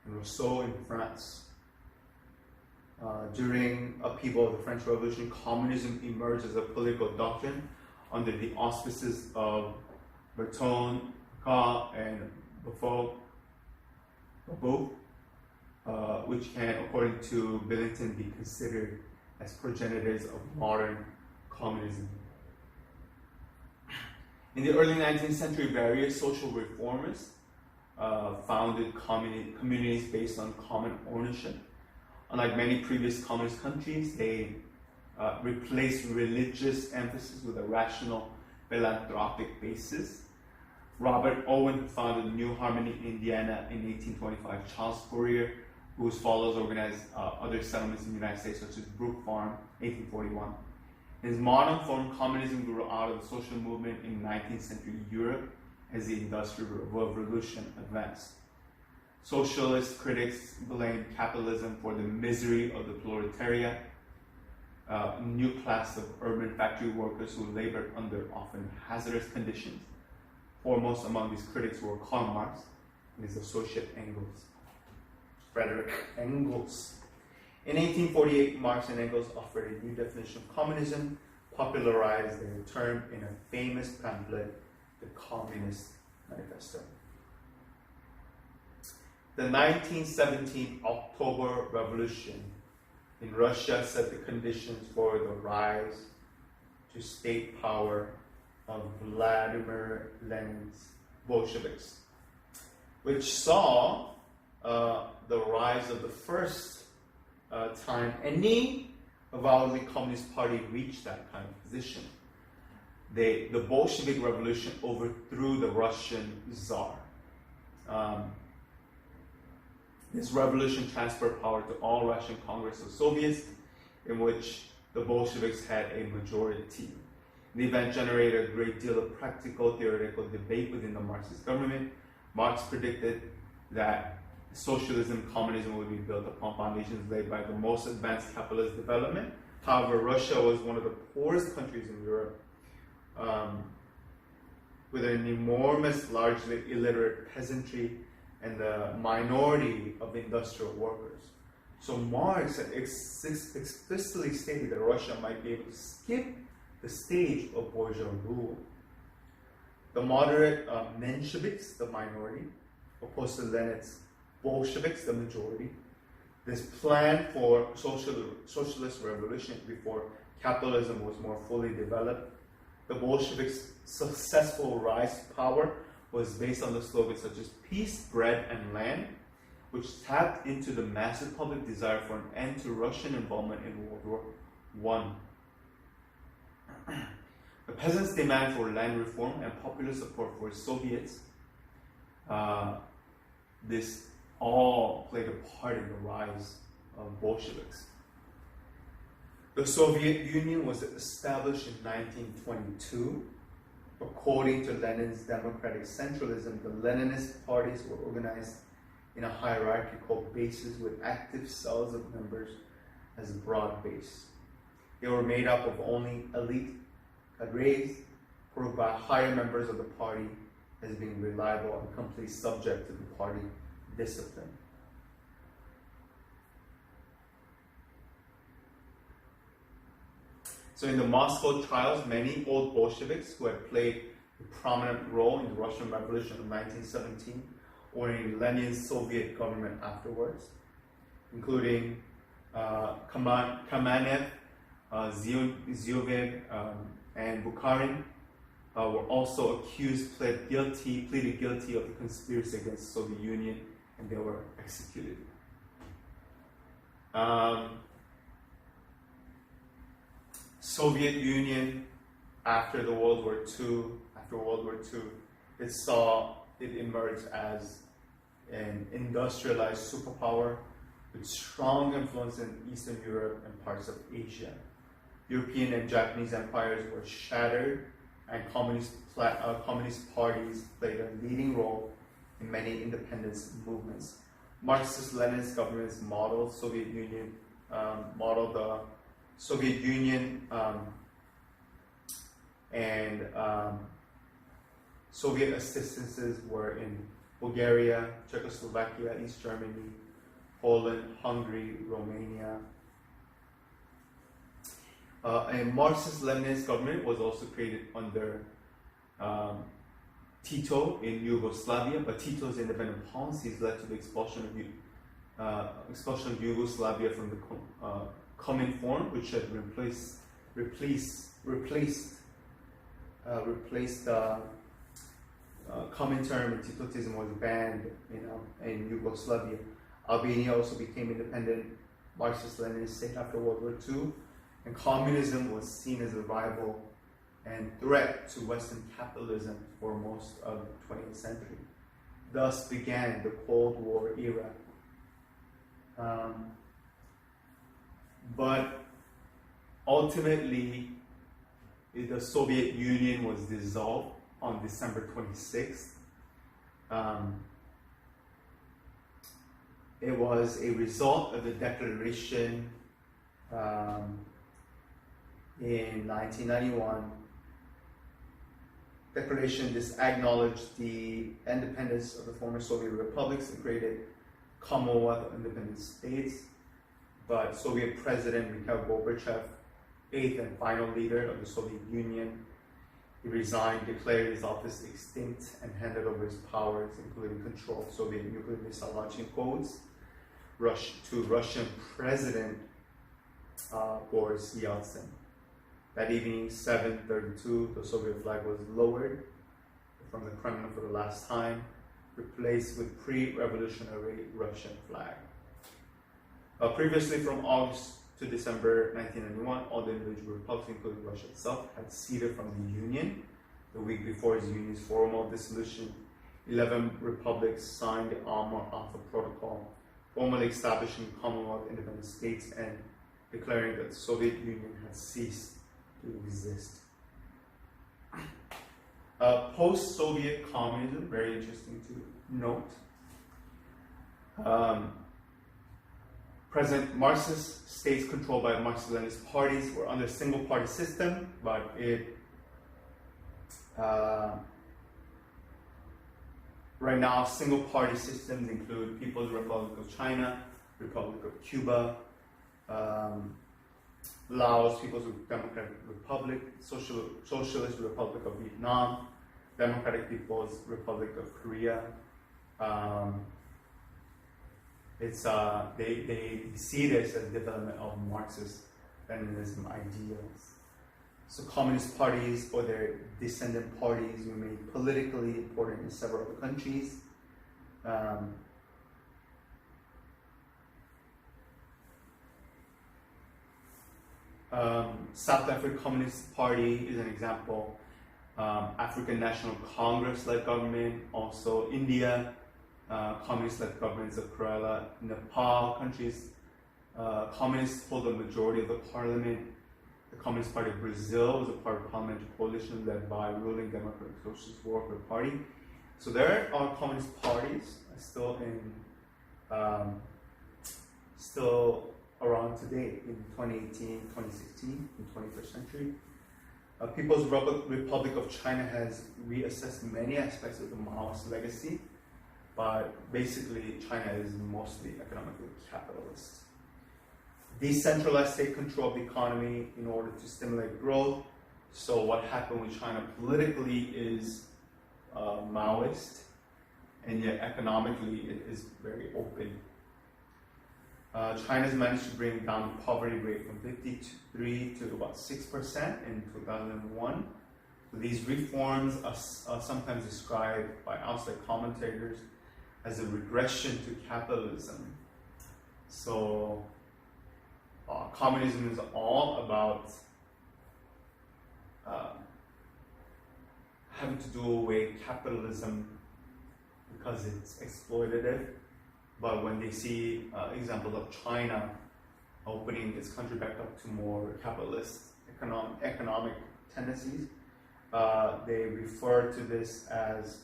and Rousseau in France. During upheaval of the French Revolution, communism emerged as a political doctrine under the auspices of Berton, and Beaufort, which can, according to Billington, be considered as progenitors of modern communism. In the early 19th century, various social reformers founded communities based on common ownership. Unlike many previous communist countries, they replaced religious emphasis with a rational philanthropic basis. Robert Owen, who founded New Harmony, Indiana in 1825, Charles Fourier, whose followers organized other settlements in the United States, such as Brook Farm, 1841. His modern form, communism, grew out of the social movement in 19th century Europe as the Industrial Revolution advanced. Socialist critics blamed capitalism for the misery of the proletariat, a new class of urban factory workers who labored under often hazardous conditions. Foremost among these critics were Karl Marx and his associate Frederick Engels. In 1848, Marx and Engels offered a new definition of communism, popularized their term in a famous pamphlet, the Communist Manifesto. The 1917 October Revolution in Russia set the conditions for the rise to state power of Vladimir Lenin's Bolsheviks, which saw the rise of the first time any avowedly communist party reached that kind of position. The Bolshevik Revolution overthrew the Russian Tsar. This revolution transferred power to all Russian Congress of Soviets, in which the Bolsheviks had a majority. The event generated a great deal of practical, theoretical debate within the Marxist government. Marx predicted that socialism, communism would be built upon foundations laid by the most advanced capitalist development. However, Russia was one of the poorest countries in Europe, with an enormous, largely illiterate peasantry and the minority of industrial workers. So Marx had explicitly stated that Russia might be able to skip the stage of bourgeois rule. The moderate Mensheviks, the minority, opposed to Lenin's Bolsheviks, the majority. This plan for socialist revolution before capitalism was more fully developed. The Bolsheviks' successful rise to power was based on the slogans such as peace, bread, and land, which tapped into the massive public desire for an end to Russian involvement in World War I. The peasants' demand for land reform and popular support for Soviets, this all played a part in the rise of Bolsheviks. The Soviet Union was established in 1922. According to Lenin's democratic centralism, the Leninist parties were organized in a hierarchical basis with active cells of members as a broad base. They were made up of only elite cadres, proved by higher members of the party as being reliable and completely subject to the party discipline. So in the Moscow trials, many old Bolsheviks who had played a prominent role in the Russian Revolution of 1917 or in Lenin's Soviet government afterwards, including Kamenev, Zhivov, and Bukharin, were also pleaded guilty of the conspiracy against the Soviet Union, and they were executed. Soviet Union, after World War II, it emerged as an industrialized superpower with strong influence in Eastern Europe and parts of Asia. European and Japanese empires were shattered, and communist parties played a leading role in many independence movements. Marxist-Leninist governments modeled the Soviet Union and Soviet assistances were in Bulgaria, Czechoslovakia, East Germany, Poland, Hungary, Romania. A Marxist-Leninist government was also created under Tito in Yugoslavia, but Tito's independent policies led to the expulsion of Yugoslavia from the Comintern, which had replaced Comintern, and Titotism was banned in Yugoslavia. Albania also became independent Marxist-Leninist state after World War II, and communism was seen as a rival and threat to Western capitalism for most of the 20th century. Thus began the Cold War era. But ultimately, the Soviet Union was dissolved on December 26th. It was a result of the declaration in 1991. Declaration acknowledged the independence of the former Soviet republics and created Commonwealth of Independent States. But Soviet President Mikhail Gorbachev, eighth and final leader of the Soviet Union, he resigned, declared his office extinct, and handed over his powers, including control of Soviet nuclear missile launching codes, to Russian President Boris Yeltsin. That evening, 7:32, the Soviet flag was lowered from the Kremlin for the last time, replaced with pre-revolutionary Russian flag. Previously, from August to December 1991, all the individual republics, including Russia itself, had seceded from the Union. The week before the Union's formal dissolution, 11 republics signed the Alma-Ata Protocol, formally establishing Commonwealth independent states and declaring that the Soviet Union had ceased to exist. Post-Soviet communism, very interesting to note. Present Marxist states controlled by Marxist-Leninist parties were under a single-party system, but right now, single-party systems include People's Republic of China, Republic of Cuba, Laos, People's Democratic Republic, Socialist Republic of Vietnam, Democratic People's Republic of Korea. They see this as development of Marxist-Leninism ideals. So communist parties or their descendant parties remain politically important in several other countries. South African Communist Party is an example. African National Congress-led government, also India, communist-led governments of Kerala, Nepal countries. Communists hold the majority of the parliament. The Communist Party of Brazil was a part of a parliamentary coalition led by ruling Democratic Socialist Worker Party. So there are communist parties still around today in 2018, 2016, in 21st century. People's Republic of China has reassessed many aspects of the Maoist legacy, but basically China is mostly economically capitalist. Decentralized state control of the economy in order to stimulate growth. So what happened with China politically is Maoist. and yet economically it is very open. China's managed to bring down the poverty rate from 53 to about 6% in 2001. So these reforms are sometimes described by outside commentators as a regression to capitalism. So communism is all about having to do away capitalism because it's exploitative. But when they see examples of China opening its country back up to more capitalist economic tendencies, they refer to this as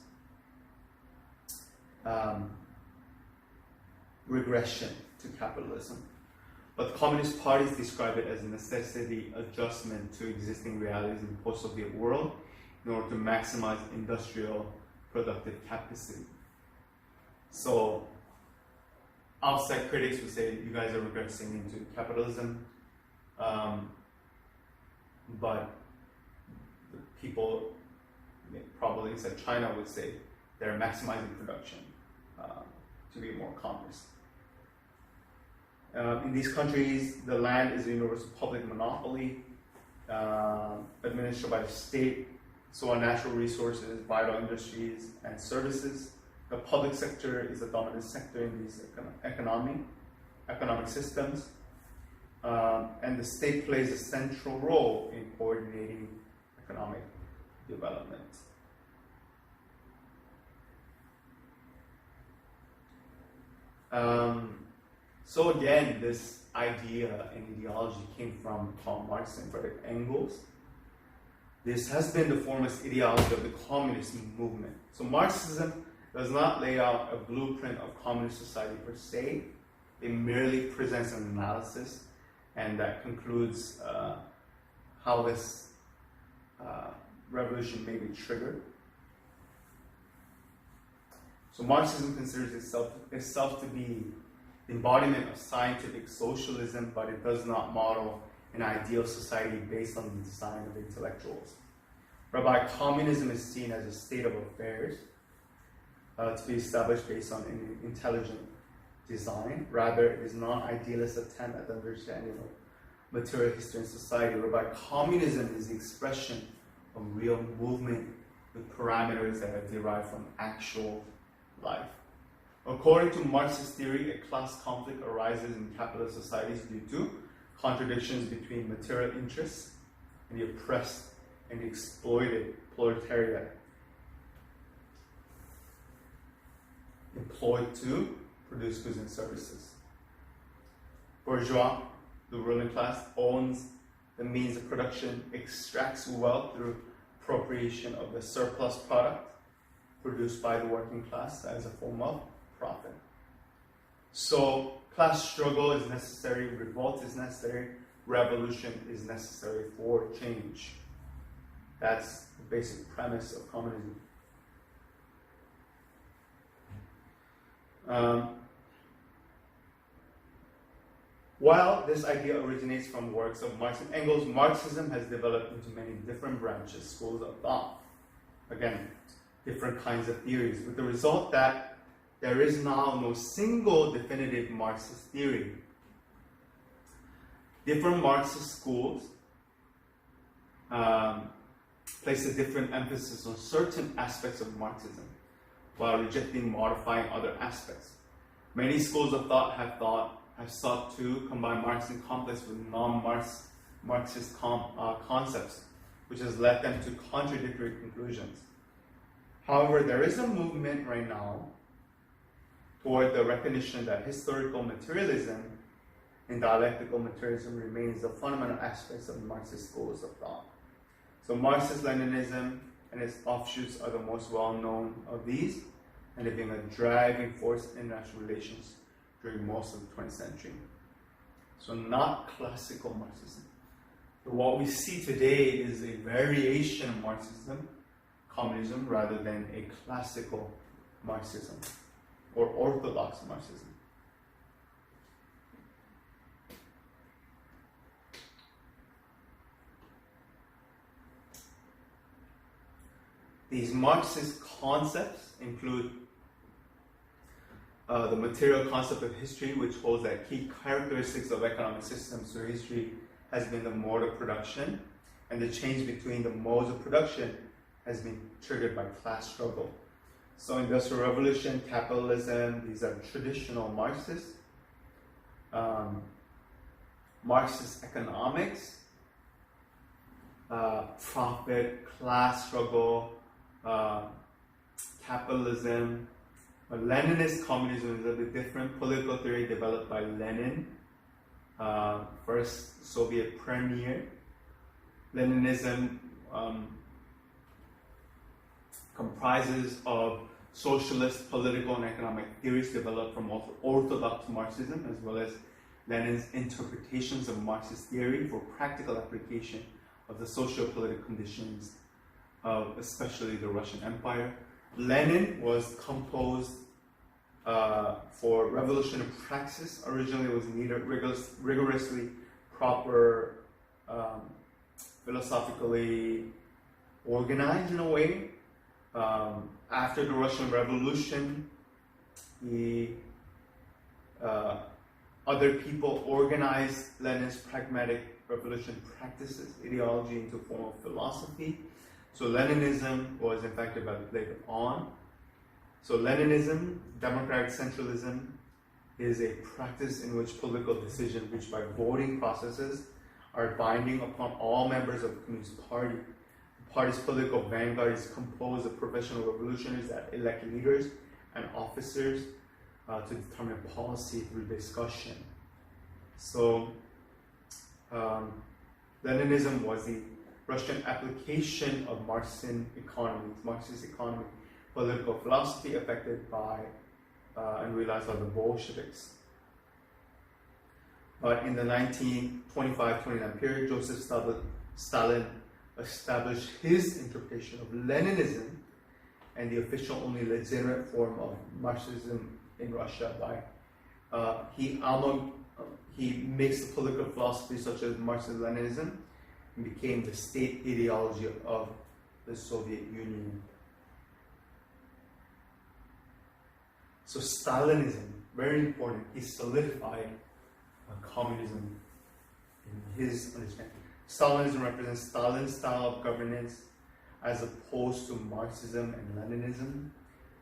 regression to capitalism. But communist parties describe it as a necessity adjustment to existing realities in the post-Soviet world in order to maximize industrial productive capacity. So outside critics would say you guys are regressing into capitalism, but the people probably inside China would say they're maximizing production to be more communist. In these countries, the land is a universal public monopoly administered by the state, so are natural resources, vital industries, and services. The public sector is a dominant sector in these economic systems, and the state plays a central role in coordinating economic development. So again, this idea and ideology came from Karl Marx and Friedrich Engels. This has been the foremost ideology of the communist movement. So Marxism does not lay out a blueprint of communist society per se. It merely presents an analysis, and that concludes how this revolution may be triggered. So Marxism considers itself to be the embodiment of scientific socialism, but it does not model an ideal society based on the design of intellectuals. Whereby communism is seen as a state of affairs to be established based on an intelligent design. Rather, it is non-idealist attempt at the understanding of material history and society, whereby communism is the expression of real movement with parameters that are derived from actual life. According to Marxist theory, a class conflict arises in capitalist societies due to contradictions between material interests and the oppressed and the exploited proletariat employed to produce goods and services. Bourgeois, the ruling class, owns the means of production, extracts wealth through appropriation of the surplus product produced by the working class as a form of profit. So class struggle is necessary, revolt is necessary, revolution is necessary for change. That's the basic premise of communism. While this idea originates from works of Marx and Engels, Marxism has developed into many different branches, schools of thought. Again, different kinds of theories, with the result that there is now no single definitive Marxist theory. Different Marxist schools place a different emphasis on certain aspects of Marxism, while rejecting modifying other aspects. Many schools of thought have sought to combine Marxian complex with non-Marxist concepts, which has led them to contradictory conclusions. However, there is a movement right now toward the recognition that historical materialism and dialectical materialism remains the fundamental aspects of Marxist schools of thought. So Marxist-Leninism and its offshoots are the most well-known of these, and they've been a driving force in international relations during most of the 20th century. So not classical Marxism. But what we see today is a variation of Marxism, communism, rather than a classical Marxism or orthodox Marxism. These Marxist concepts include the material concept of history, which holds that key characteristics of economic systems through history has been the mode of production, and the change between the modes of production has been triggered by class struggle. So Industrial Revolution, capitalism, these are traditional Marxists. Marxist economics, profit, class struggle, capitalism. Leninist communism is a bit different. Political theory developed by Lenin, first Soviet premier. Leninism comprises of socialist political and economic theories developed from orthodox Marxism, as well as Lenin's interpretations of Marxist theory for practical application of the socio-political conditions of especially the Russian Empire. Lenin was composed for revolutionary praxis. Originally, it was neither rigorously proper, philosophically organized in a way. After the Russian Revolution, other people organized Lenin's pragmatic revolution practices, ideology into a form of philosophy. So Leninism was in fact developed later on. So Leninism, democratic centralism, is a practice in which political decisions reached by voting processes are binding upon all members of the Communist Party. The party's political vanguard is composed of professional revolutionaries that elect leaders and officers to determine policy through discussion. So Leninism was the Russian application of Marxist economy, political philosophy affected by and realized by the Bolsheviks. But in the 1925-29 period, Joseph Stalin established his interpretation of Leninism and the official only legitimate form of Marxism in Russia by he mixed the political philosophy such as Marxism-Leninism and became the state ideology of the Soviet Union. So Stalinism, very important, he solidified communism in his understanding. Stalinism represents Stalin's style of governance as opposed to Marxism and Leninism.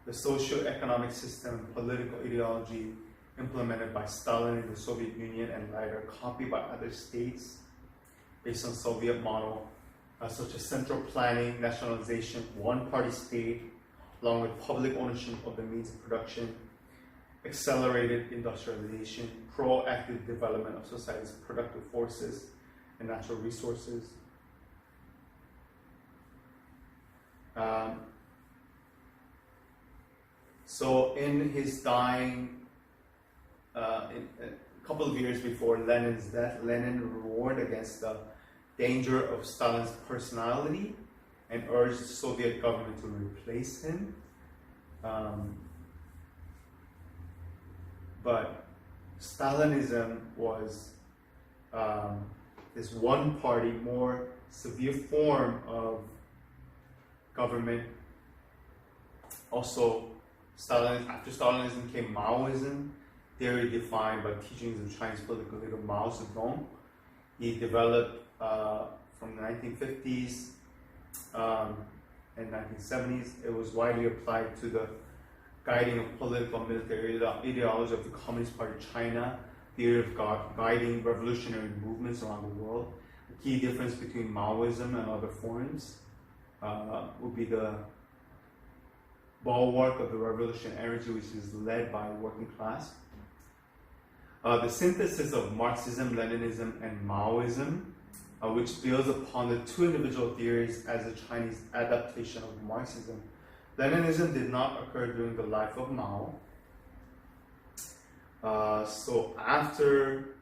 The socio-economic system and political ideology implemented by Stalin in the Soviet Union and later copied by other states based on Soviet model, such as central planning, nationalization, one-party state, along with public ownership of the means of production, accelerated industrialization, proactive development of society's productive forces and natural resources. So in his dying, a couple of years before Lenin's death, Lenin warned against the danger of Stalin's personality and urged the Soviet government to replace him. But Stalinism was this one-party, more severe form of government. Also, after Stalinism came Maoism, theory defined by teachings of Chinese political leader Mao Zedong. He developed from the 1950s and 1970s. It was widely applied to the guiding of political and military ideology of the Communist Party of China, theory of guiding revolutionary movements around the world. The key difference between Maoism and other forms would be the bulwark of the revolutionary energy, which is led by working class. The synthesis of Marxism, Leninism, and Maoism, which builds upon the two individual theories as a Chinese adaptation of Marxism. Leninism did not occur during the life of Mao. So after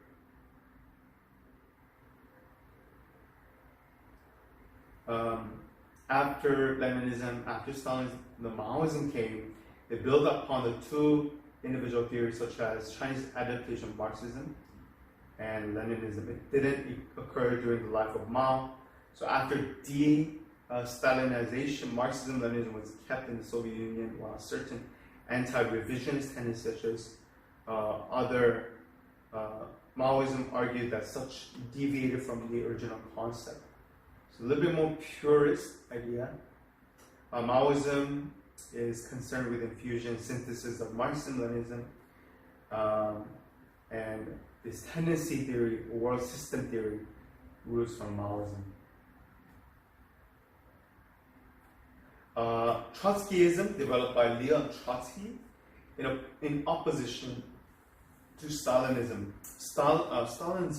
Leninism, after Stalinism, the Maoism came, they built upon the two individual theories such as Chinese adaptation of Marxism and Leninism. It didn't occur during the life of Mao. So after Stalinization, Marxism-Leninism was kept in the Soviet Union, while certain anti-revisionist tendencies such as Maoism argued that such deviated from the original concept. It's a little bit more purist idea. Maoism is concerned with infusion, synthesis of Marxism, Leninism, and this tendency theory, or world system theory, roots from Maoism. Trotskyism, developed by Leon Trotsky, in opposition to Stalinism. Stalin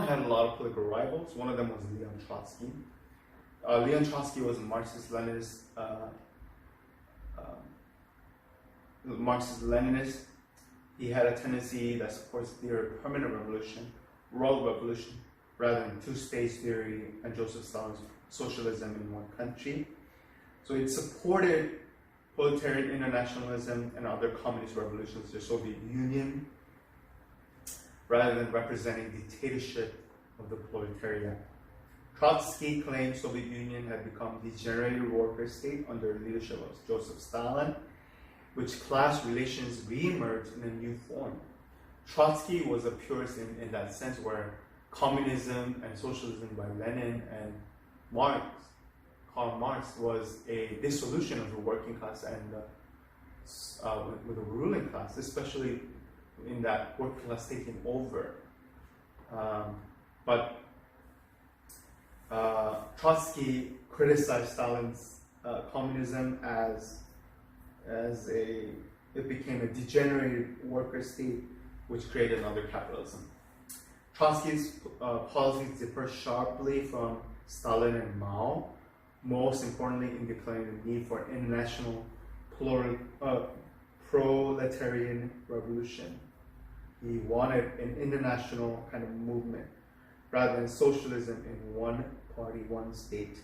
had a lot of political rivals. One of them was Leon Trotsky. Leon Trotsky was a Marxist-Leninist. He had a tendency that supports the theory of permanent revolution, world revolution, rather than two-stage theory and Joseph Stalin's socialism in one country. So it supported proletarian internationalism and other communist revolutions in the Soviet Union, rather than representing dictatorship of the proletariat. Trotsky claimed Soviet Union had become a degenerated worker state under the leadership of Joseph Stalin, which class relations re-emerged in a new form. Trotsky was a purist in that sense, where communism and socialism by Lenin and Karl Marx was a dissolution of the working class and with the ruling class, especially in that working class taking over. But Trotsky criticized Stalin's communism as it became a degenerated worker state, which created another capitalism. Trotsky's policies differ sharply from Stalin and Mao, most importantly in declaring the need for international proletarian revolution. He wanted an international kind of movement rather than socialism in one party, one state.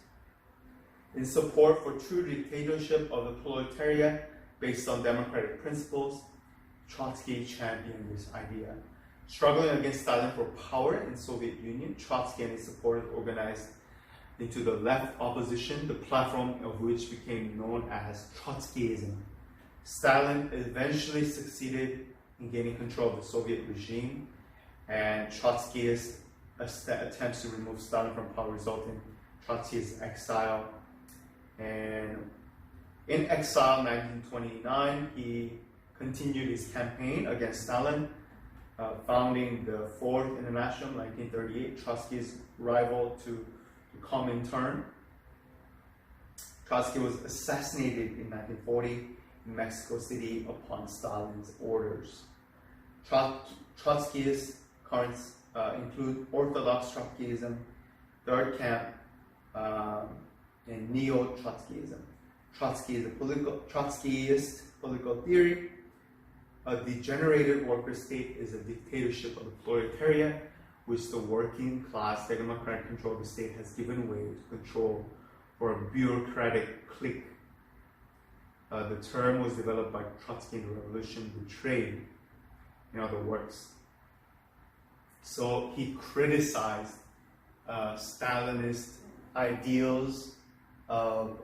In support for true dictatorship of the proletariat based on democratic principles, Trotsky championed this idea. Struggling against Stalin for power in Soviet Union, Trotsky and his supporters organized into the left opposition, the platform of which became known as Trotskyism. Stalin eventually succeeded in gaining control of the Soviet regime, and Trotskyist attempts to remove Stalin from power resulted in Trotsky's exile. And in exile in 1929, he continued his campaign against Stalin, founding the Fourth International in 1938, Trotsky's rival to the Comintern. Trotsky was assassinated in 1940 in Mexico City upon Stalin's orders. Trotskyist currents include Orthodox Trotskyism, Third Camp, and Neo-Trotskyism. Trotsky is a Trotskyist political theory. A degenerated worker state is a dictatorship of the proletariat, which the working class democratic control of the state has given way to control for a bureaucratic clique. The term was developed by Trotsky in the Revolution, betrayed, in other words. So he criticized Stalinist ideals of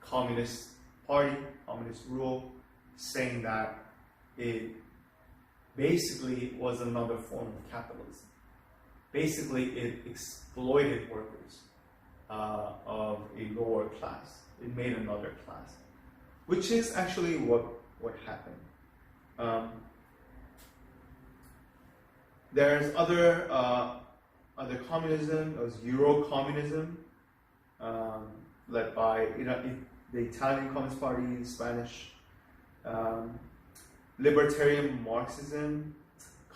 Communist Party, Communist rule, saying that it basically was another form of capitalism. Basically, it exploited workers of a lower class. It made another class, which is actually what happened. There's other communism. There was Euro-communism, led by the Italian Communist Party, Spanish, libertarian Marxism,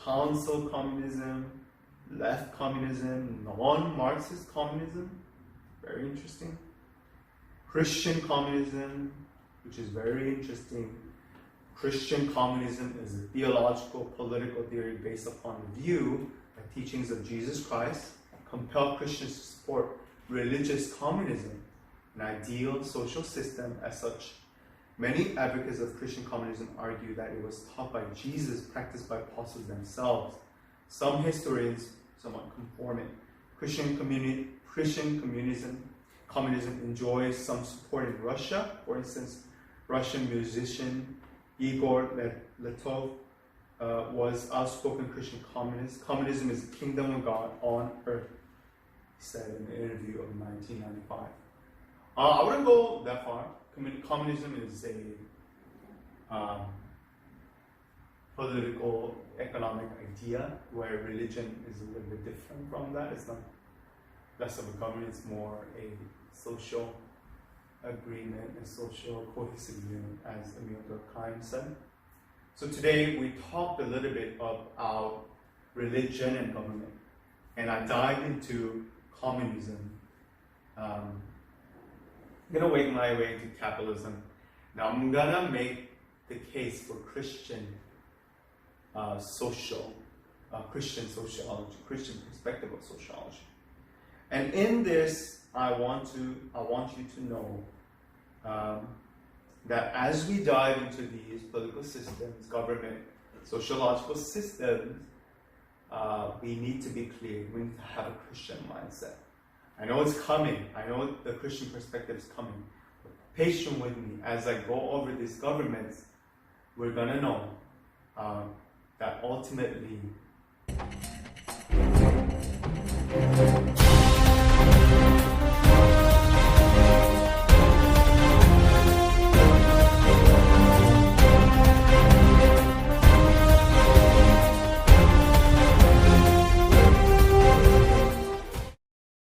council communism, left communism, non-Marxist communism, very interesting. Christian communism, which is very interesting. Christian communism is a theological, political theory based upon the view that teachings of Jesus Christ compel Christians to support religious communism, an ideal social system as such. Many advocates of Christian communism argue that it was taught by Jesus, practiced by apostles themselves. Some historians somewhat conform it. Christian communism enjoys some support in Russia. For instance, Russian musician Igor Letov was outspoken Christian communist. Communism is the kingdom of God on earth, he said in an interview of 1995. I wouldn't go that far. Communism is a political, economic idea where religion is a little bit different from that. It's not less of a government, it's more a social agreement, a social cohesive unit, as Emil Durkheim said. So today we talked a little bit about religion and government, and I dived into communism. I'm gonna make my way to capitalism. Now I'm gonna make the case for Christian Christian sociology, Christian perspective of sociology. And in this, I want you to know that as we dive into these political systems, government, sociological systems, we need to be clear. We need to have a Christian mindset. I know it's coming. I know the Christian perspective is coming. But patient with me as I go over these governments. We're gonna know that ultimately